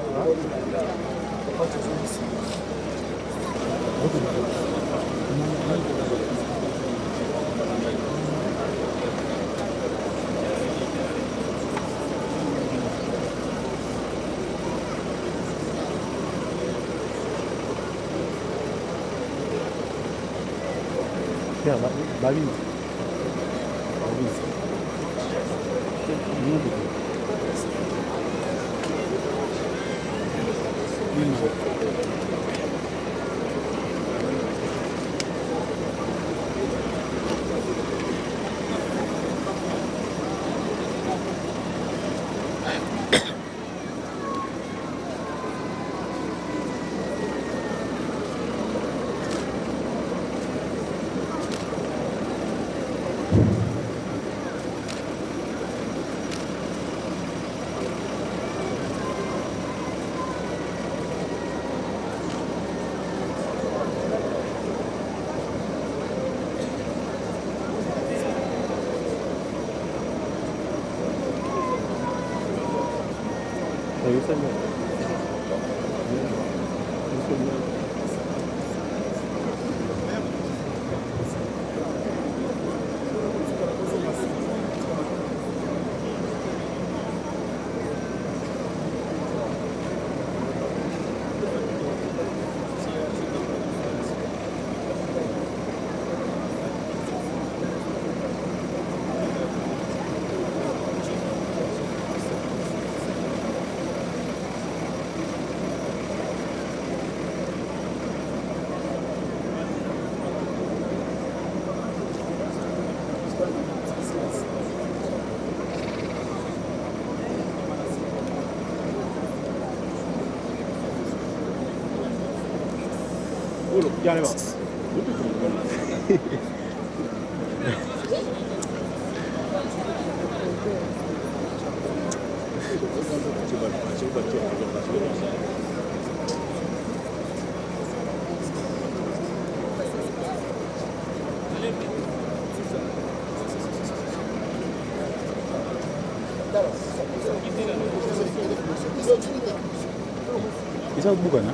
Babi. Isa bukan ya?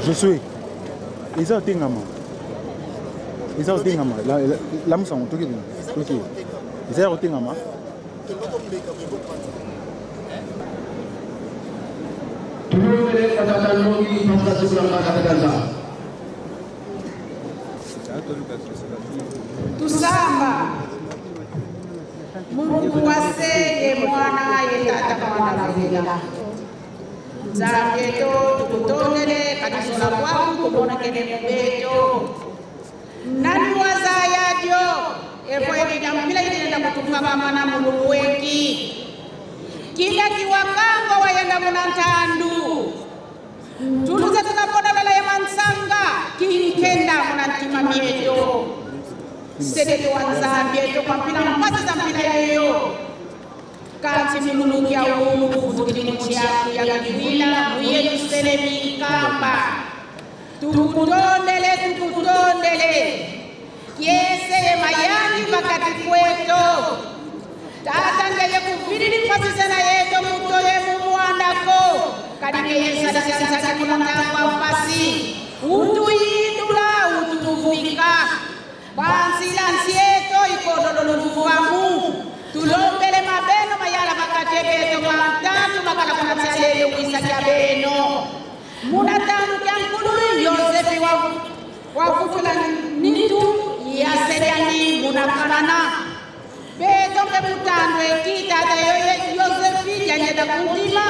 Je suis. Isa tingama. Isa tingama. La musa on toki. Toki. Isa tingama. Tulombele katakan mogi pasta sebelah katakan. Tusamba Mungu waseye mwana yetata mwana vila Nzambe to tukutondele katisola kwaku kubona kene mubeto Nani wazaya jo Efo ekijampila inenda kutufa mana Mungu weki Kila kiwakango wayenda munantandu Tuluza tunapona lala ya mansanga Kinkenda munantima mieto Sedeto wanzambie to kwa mpila mpasi za mpila yeyo Kanti minuluki ya umu Futukili mchiaku ya kivila Muyelu selemi kamba Tukutondele Kiese ye mayani wakati kweto Tata ngeye kufiri nifasi sana yeto Mutoye mumuandako Kadike yesa disiansaki munatangwa mpasi Utu idula utu mufika Bansilansieto ikodololufuamu tulombele mabeno mayala makatebeto mantatu makala kunatialele uisakia beno munatanu kyankului Yosefi wafutula nitu yaseriani munakarana beto kemutanu ekita yoye Yosefi yanyeda kundima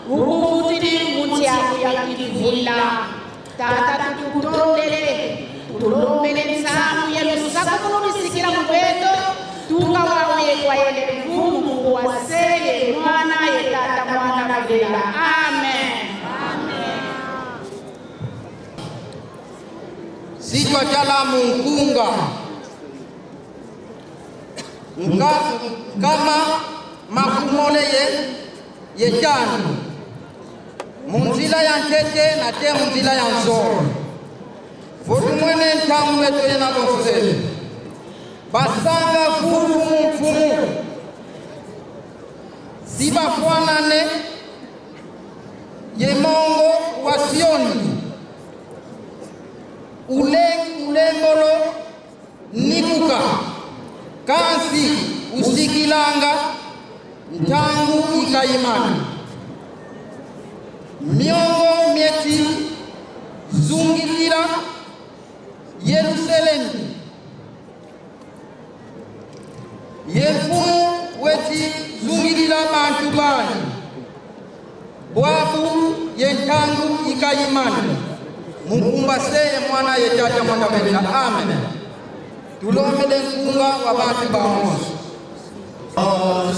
ukufutili mutiaku ya kivula tata tukutondele tulombele nsamu yelusaka kumumisikila mubeto tunga wawe kwa yele mfumu waseye mwana yetata mwana vila amen Sijwa chala mungunga kama makumole ye chanu munzila ya nkete na te munzila ya nzoro Votu mwene ntamu wetu yena bose Basanga fufu mfumu Siba fuanane Yemongo wa Sioni Ulengolo Nikuka Kansi usikilanga Ntangu ikaimani Miongo mieti Zungilira Yerusalemu Yefumu weti zungilila bantu bani Bwabu yentangu ikayimani Mukumbaseye mwana yetata mwana vela amen Tulomele nkunga wa bantu bamosi Oh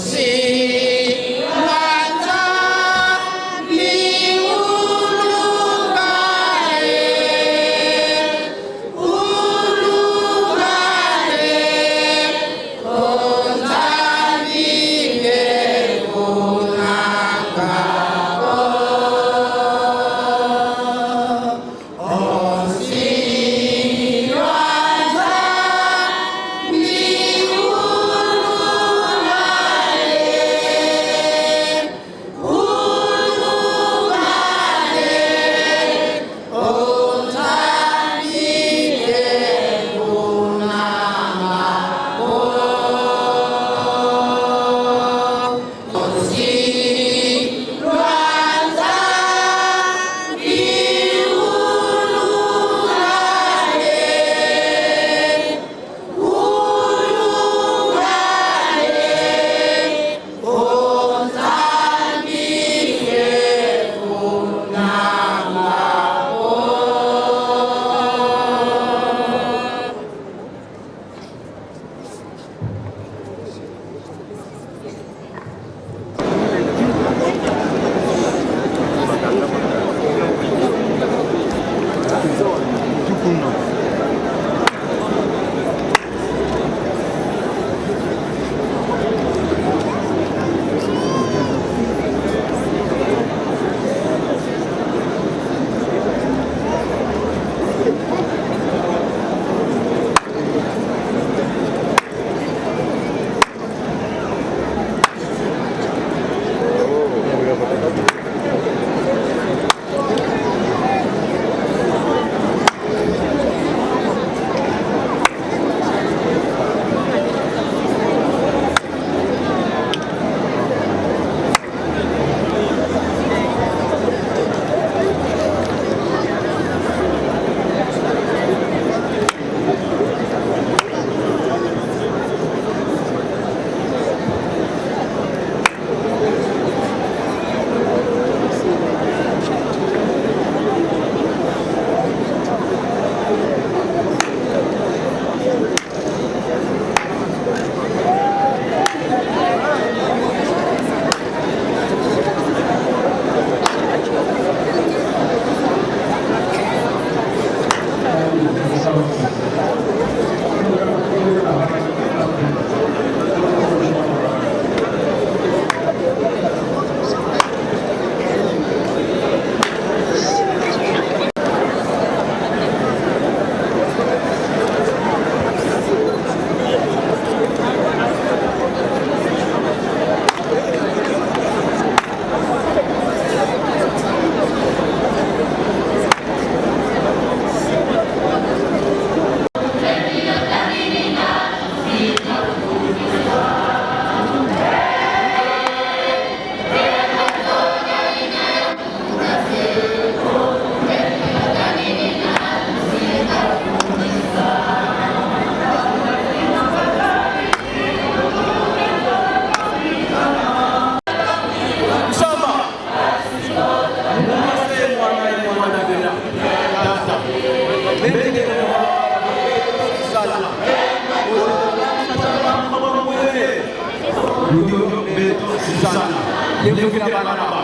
Lugoyo Beto Susana Yevukila Banaba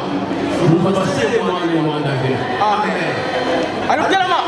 Mubase Mwane Mwandavila Amen. Alukelama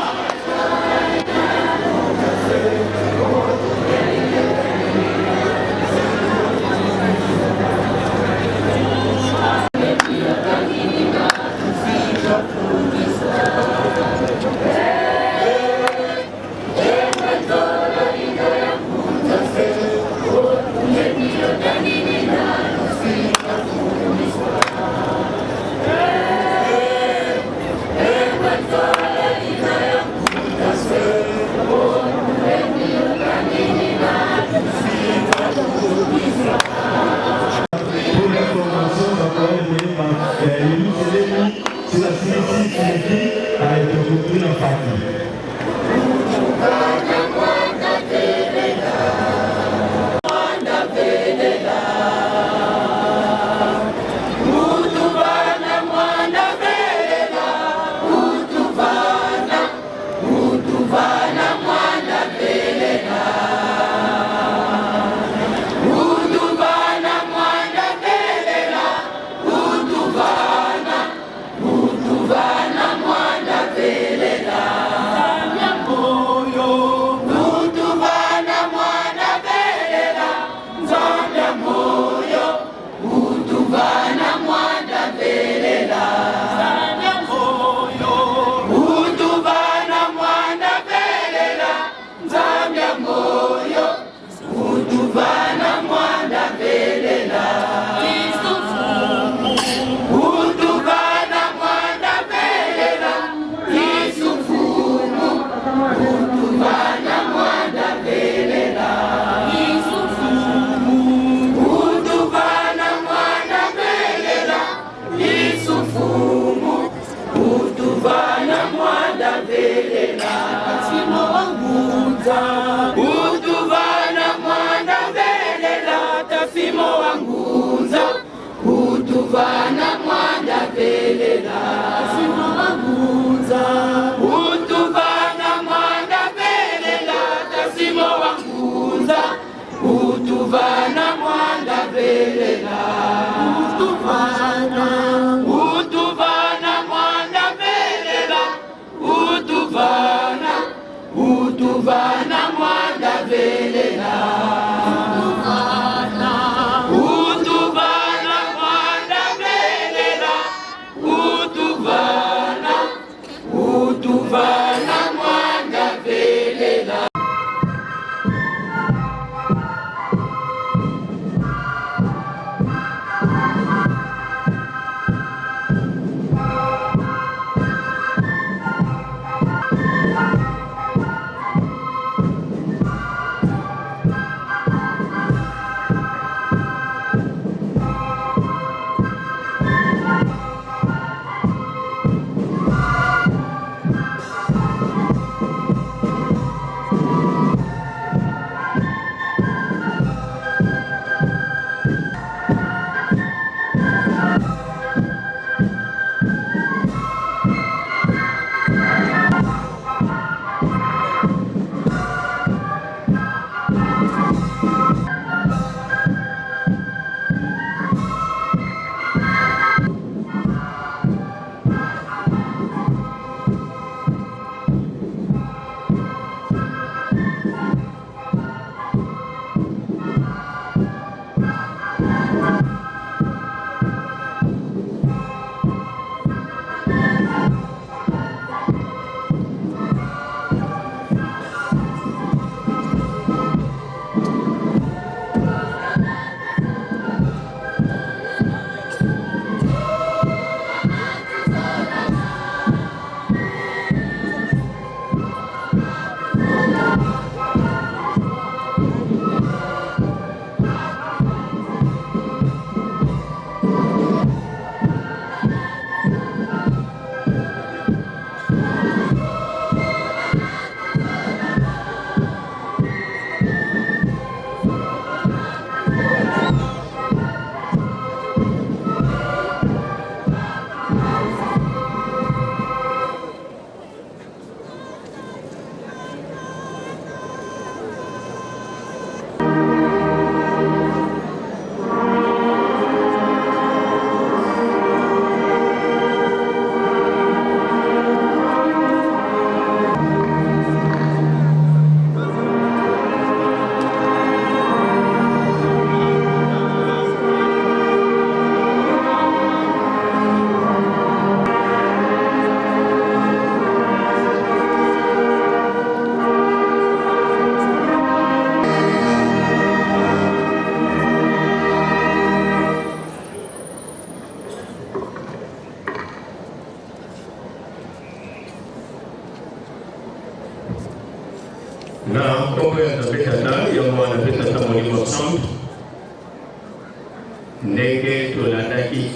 ndenge tolandaki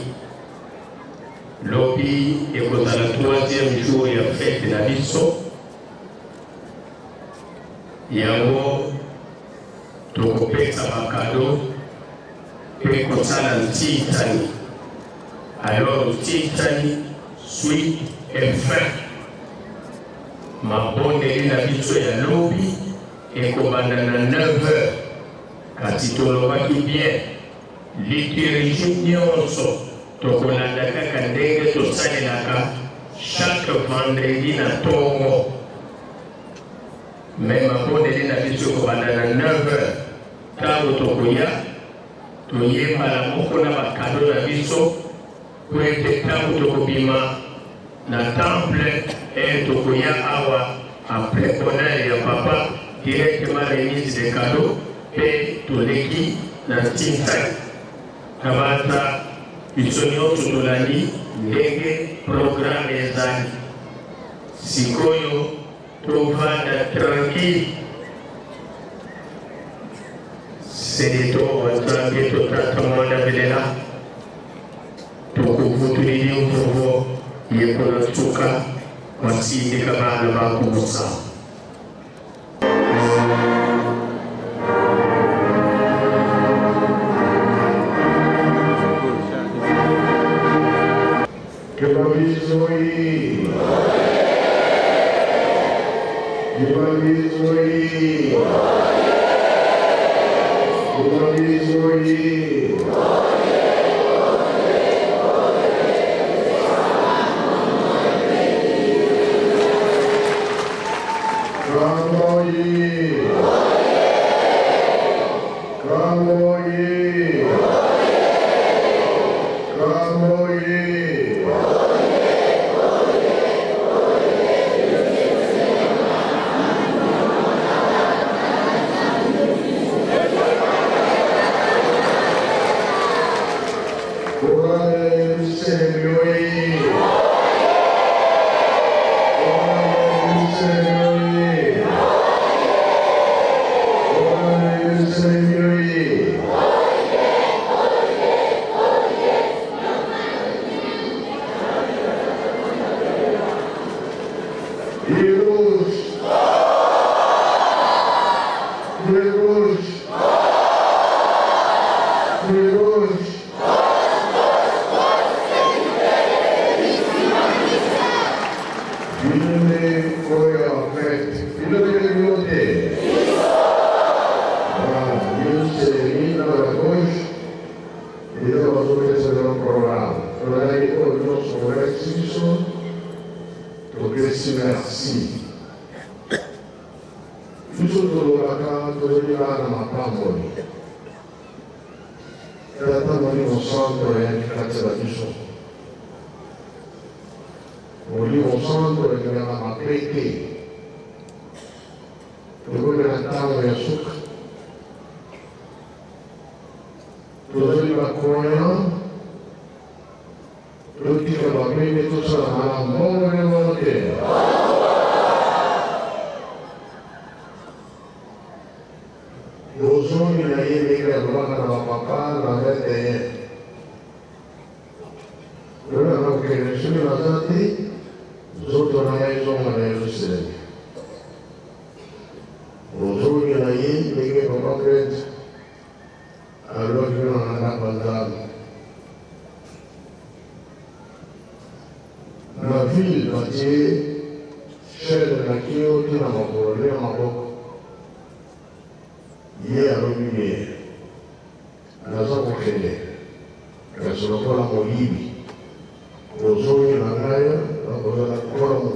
lobi ekozala 3e jour ya fete na biso yango tokopesa bakado mpe kosala ntitani. Alors ntitani suite et fin mabondeli na biso ya lobi ekobanda na 9h kasi tolobaki bien liturgie nyonso tokolanda kaka ndenge tosalelaka chaque vendredi na ntongo. Me mabondeli na biso ekobanda na 9h ntango tokoya toyembala moko na bakado na biso po ete ntango tokobima na temple tokoya awa après honneur ya papa directement remise de cadeau mpe toleki na ntintai kabata biso nyonso tolandi ndenge programme ezali. Sikoyo tovanda tranquille sedeto watrange totata mwana belela tokuvutulili mvuvo yekona tuka wasindika bana bakumusa. Kebabizoi Kebabizoi Kebabizoi Merci. Nous la ville entière, chère de la Kyoto, n'a pas volé en Maroc. Hier à l'Union, la zone créée, la zone pour la Bolivie, aux zones de la Gaïa, la zone de la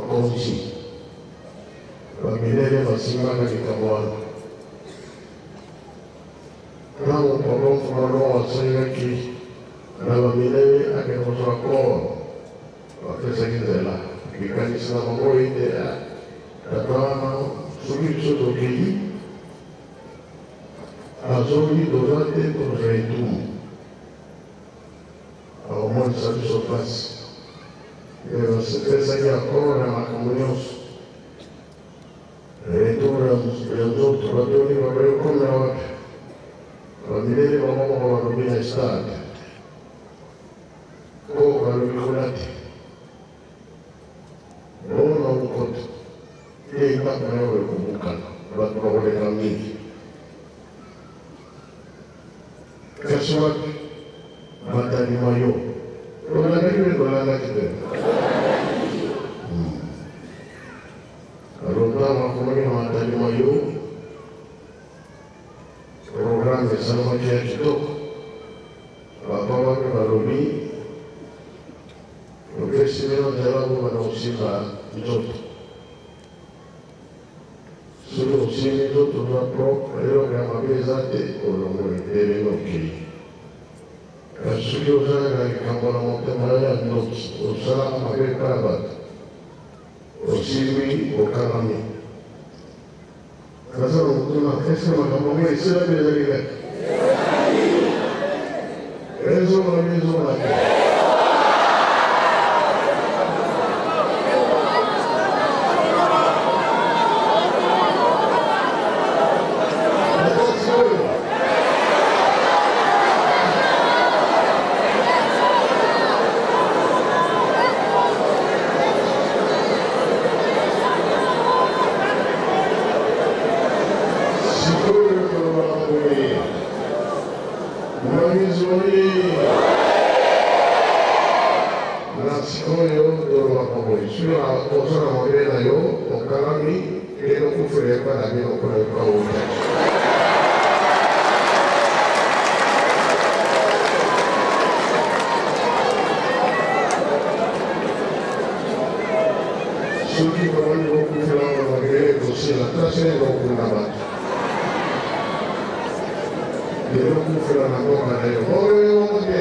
Consi, la Minelle, la Simana de Kamoana. Là, on peut voir qui la Minelle a quelque chose à corps. Pesa Gisela, kikanisa mambo ide tatwana subiso tokeli azoli dozate tozetu au moins ça se passe et c'est ça qui a encore la communion et tout les autres va donner va comme la famille va voir le bien stade balobikola te bona okota te ngaka na yo ekobukana bato bakoleka mingi kasi wapi batalima yo olandaki mpe tolandaki te alotanga akomaki na batalima yo programme esalamaki ya kitoko papa wapi balobi opesi bino nzela kobana kosimba nzoto soki osimbi nzoto za propre eloko ya mabe eza te olongoli elenge okei kasi soki ozalaka likambo na motema yo ya nzoto osalaka mabe kala bato osimbi okangami kaza na motuna eske makambo ngo eselami ezali kaka ezongana mpe ezongana te soki komoni kokufela bagere kosila tasene kokunda bato lelo kufela na mboka na yo oyo te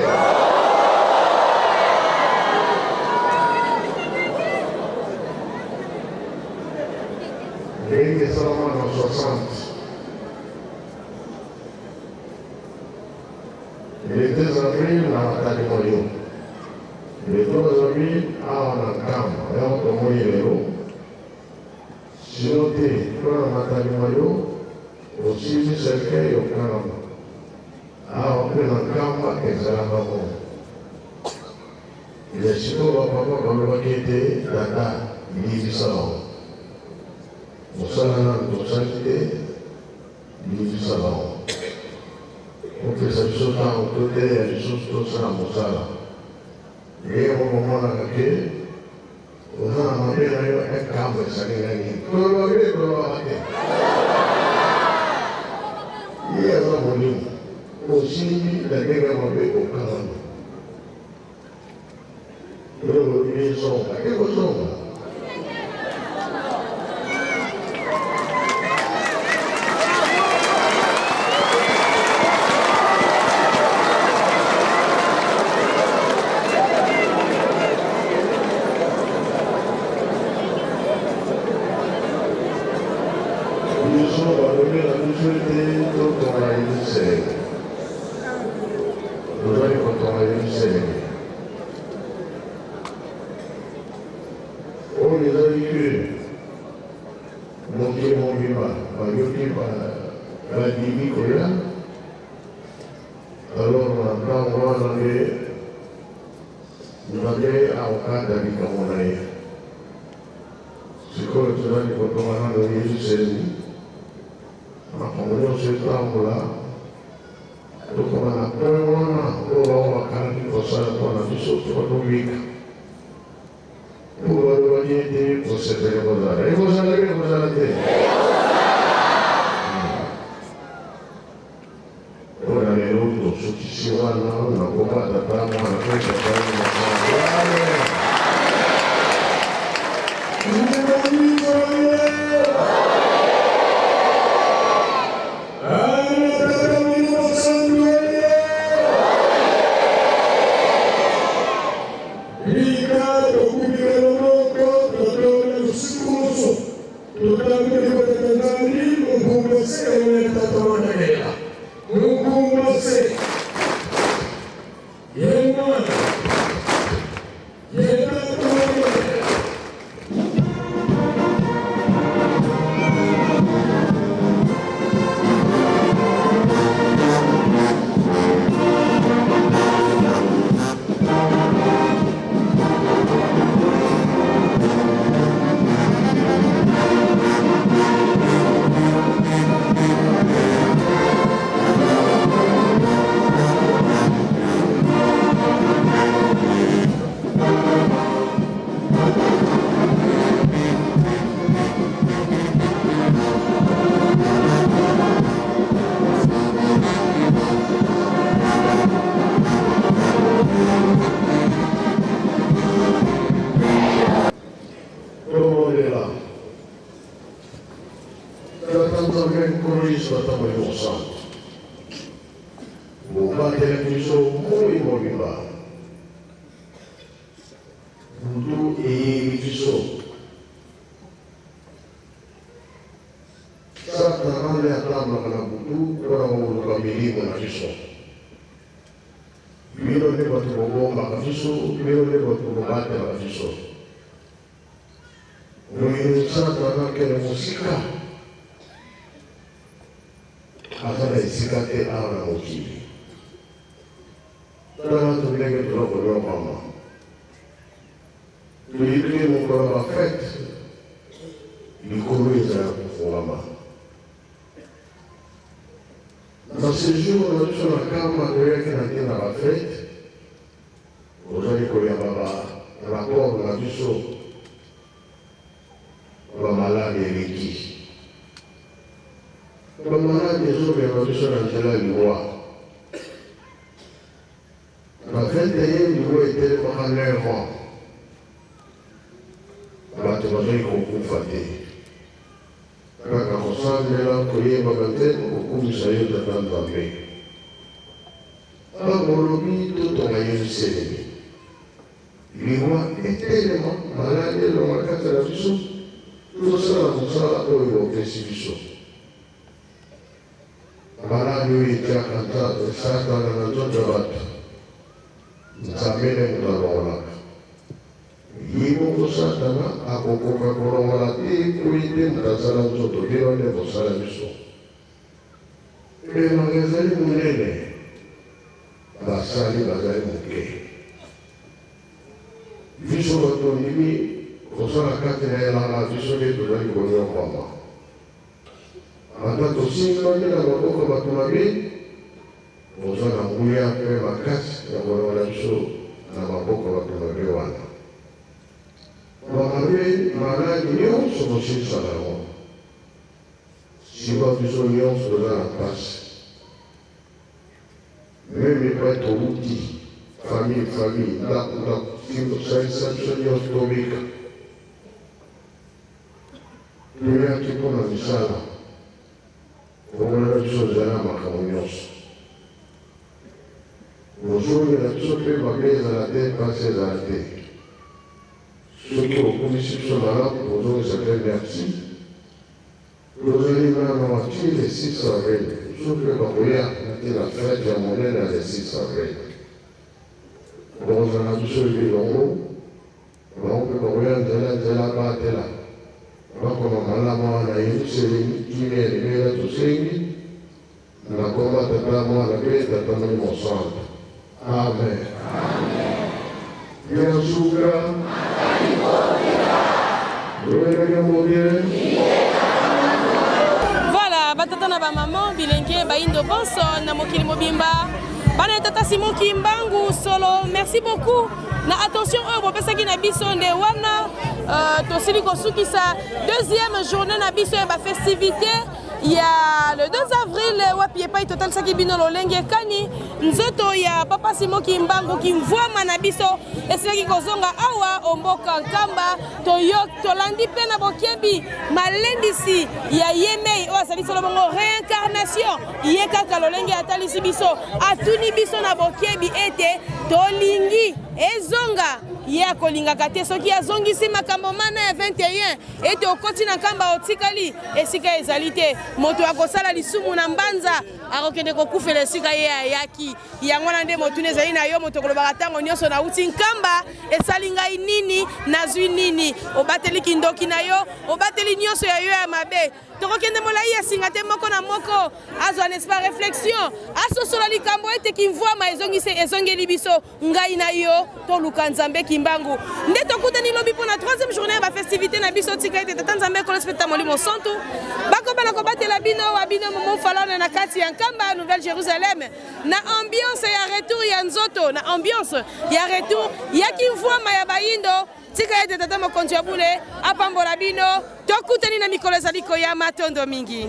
ndenge esalama na 60 le 2 avril na batalima yo le 3 avril awa na nkamba yango tomoni lelo sino te mpona matalima yo osimbi serkei okangama awa mpe na nkamba ezalaka mo ya sikoyo bapapa balobaki ete tata libisa bango mosala nanu tosali te libisa bango opesa biso ntango to te ya lisusu tosala mosala ndenge mokomonaka ke oza na mabe na yo ekambo esalinga nini tolobaki tolobaka te ye aza molimo osimbi na ndenge ya mabe okangama tolobi ezonga ekozonga Mungu batela biso moi mobimba butu eyebi biso satana nde atambolaka na butu mpona koluka milimo na biso bino nde bato bobombaka biso bino nde bato bobatelaka biso oyo satana kele mosika aza na esika te awa na mokili tala bato ndenge tolokonyokama toyibili mokolo ya bafete likolo ezala kofungama na séjour na biso na kama toyaki na te na bafete ozali koyamba baraport na biso bamaladi eleki bamaladi ezobema biso na nzela liwa bafete ye liwa etelemaka 9 ans bato bazali kokufa te kaka kosambela koyebaka te kokumisa yo tata nzambe abolobi totonga ye liselemi liwa etelema maladi elonga kati na biso tosala mosala oyo opesi biso maladi oyo etiaka esatana na nzoto ya bato nzambe nde moto alongolaka yimoko satana akokoka kolongola te koyi te moto asala nzoto bino nde kosala biso elanga ezali monene basali bazali moke biso bato ndimi kosala kati na elanga biso nde tozali konyokwama ata tosingami na maboko bato mabe oza na nguya mpe makasi ya kolongola biso na maboko bato mabe wana bamabe maladi nyonso kosilisa nango siba biso nyonso toza na mpasi meme epai touti famille ndako salisa biso nyonso tobika toyaki mpona misala komonana biso ezala na makambo nyonso ozongela biso mpe mabe ezala te mpasi ezala te soki okomisi biso malamu tozongisa te merci tozali nano ati le 6 avril biso mpe bakoya nati na fete ya monene ya le 6 avril bokozala biso ebilongo bango mpe bakoya nzela batela bakoma malamu wana yerusalemi kimia libela tosengi na komba tata mwana mpe tata molimo santo amen yasuka Voilà, batata na ba maman bilenge baindo bonso na mokili mobimba bana tata Simon Kimbangu solo. Merci beaucoup na attention oyo bopesaki na biso nde wana tosili kosukisa deuxième journée na biso ya ba festivité. Il y a le 2 avril wapi epai total saki bino lolenge kani nzoto ya papa Simon Kimbangu kimvwama na biso esilaki kozonga awa omboka nkamba tolandi mpe na bokebi malendisi ya yemei oyo azali solo bongo réincarnation ye kaka lolenge atalisi biso atuni biso na bokebi ete tolingi ezonga ye akolingaka te soki azongisi makambo mana ya 21 ete okoti na nkamba otikali esika ezali te moto akosala lisumu na mbanza akokende kokufela esika ye ayaki yango wana nde motuni ezali na yo moto kolobaka ntango nyonso nauti nkamba esali ngai nini nazwi nini obateli kindoki na yo obateli nyonso ya yo ya mabe tokokende molai ya singa te moko na moko azwa nespa réflexion asosola likambo ete kimvwama ezongeli biso ngai na yo toluka nzambe Kimbangu nde tokutani lobi mpona 3e journée ya bafestivité na biso tika ete tata nzambe kolespecta molimo santu bakobana kobatela bino wa bino momo falona na kati ya nkamba Nouvelle Jérusalem na ambiance ya retour ya nzoto na ambiance ya retour ya kimvwama ya bayindo tika ete tata mokonzi ya bule apambola bino tokutani na mikolo ezali koyama tondo mingi.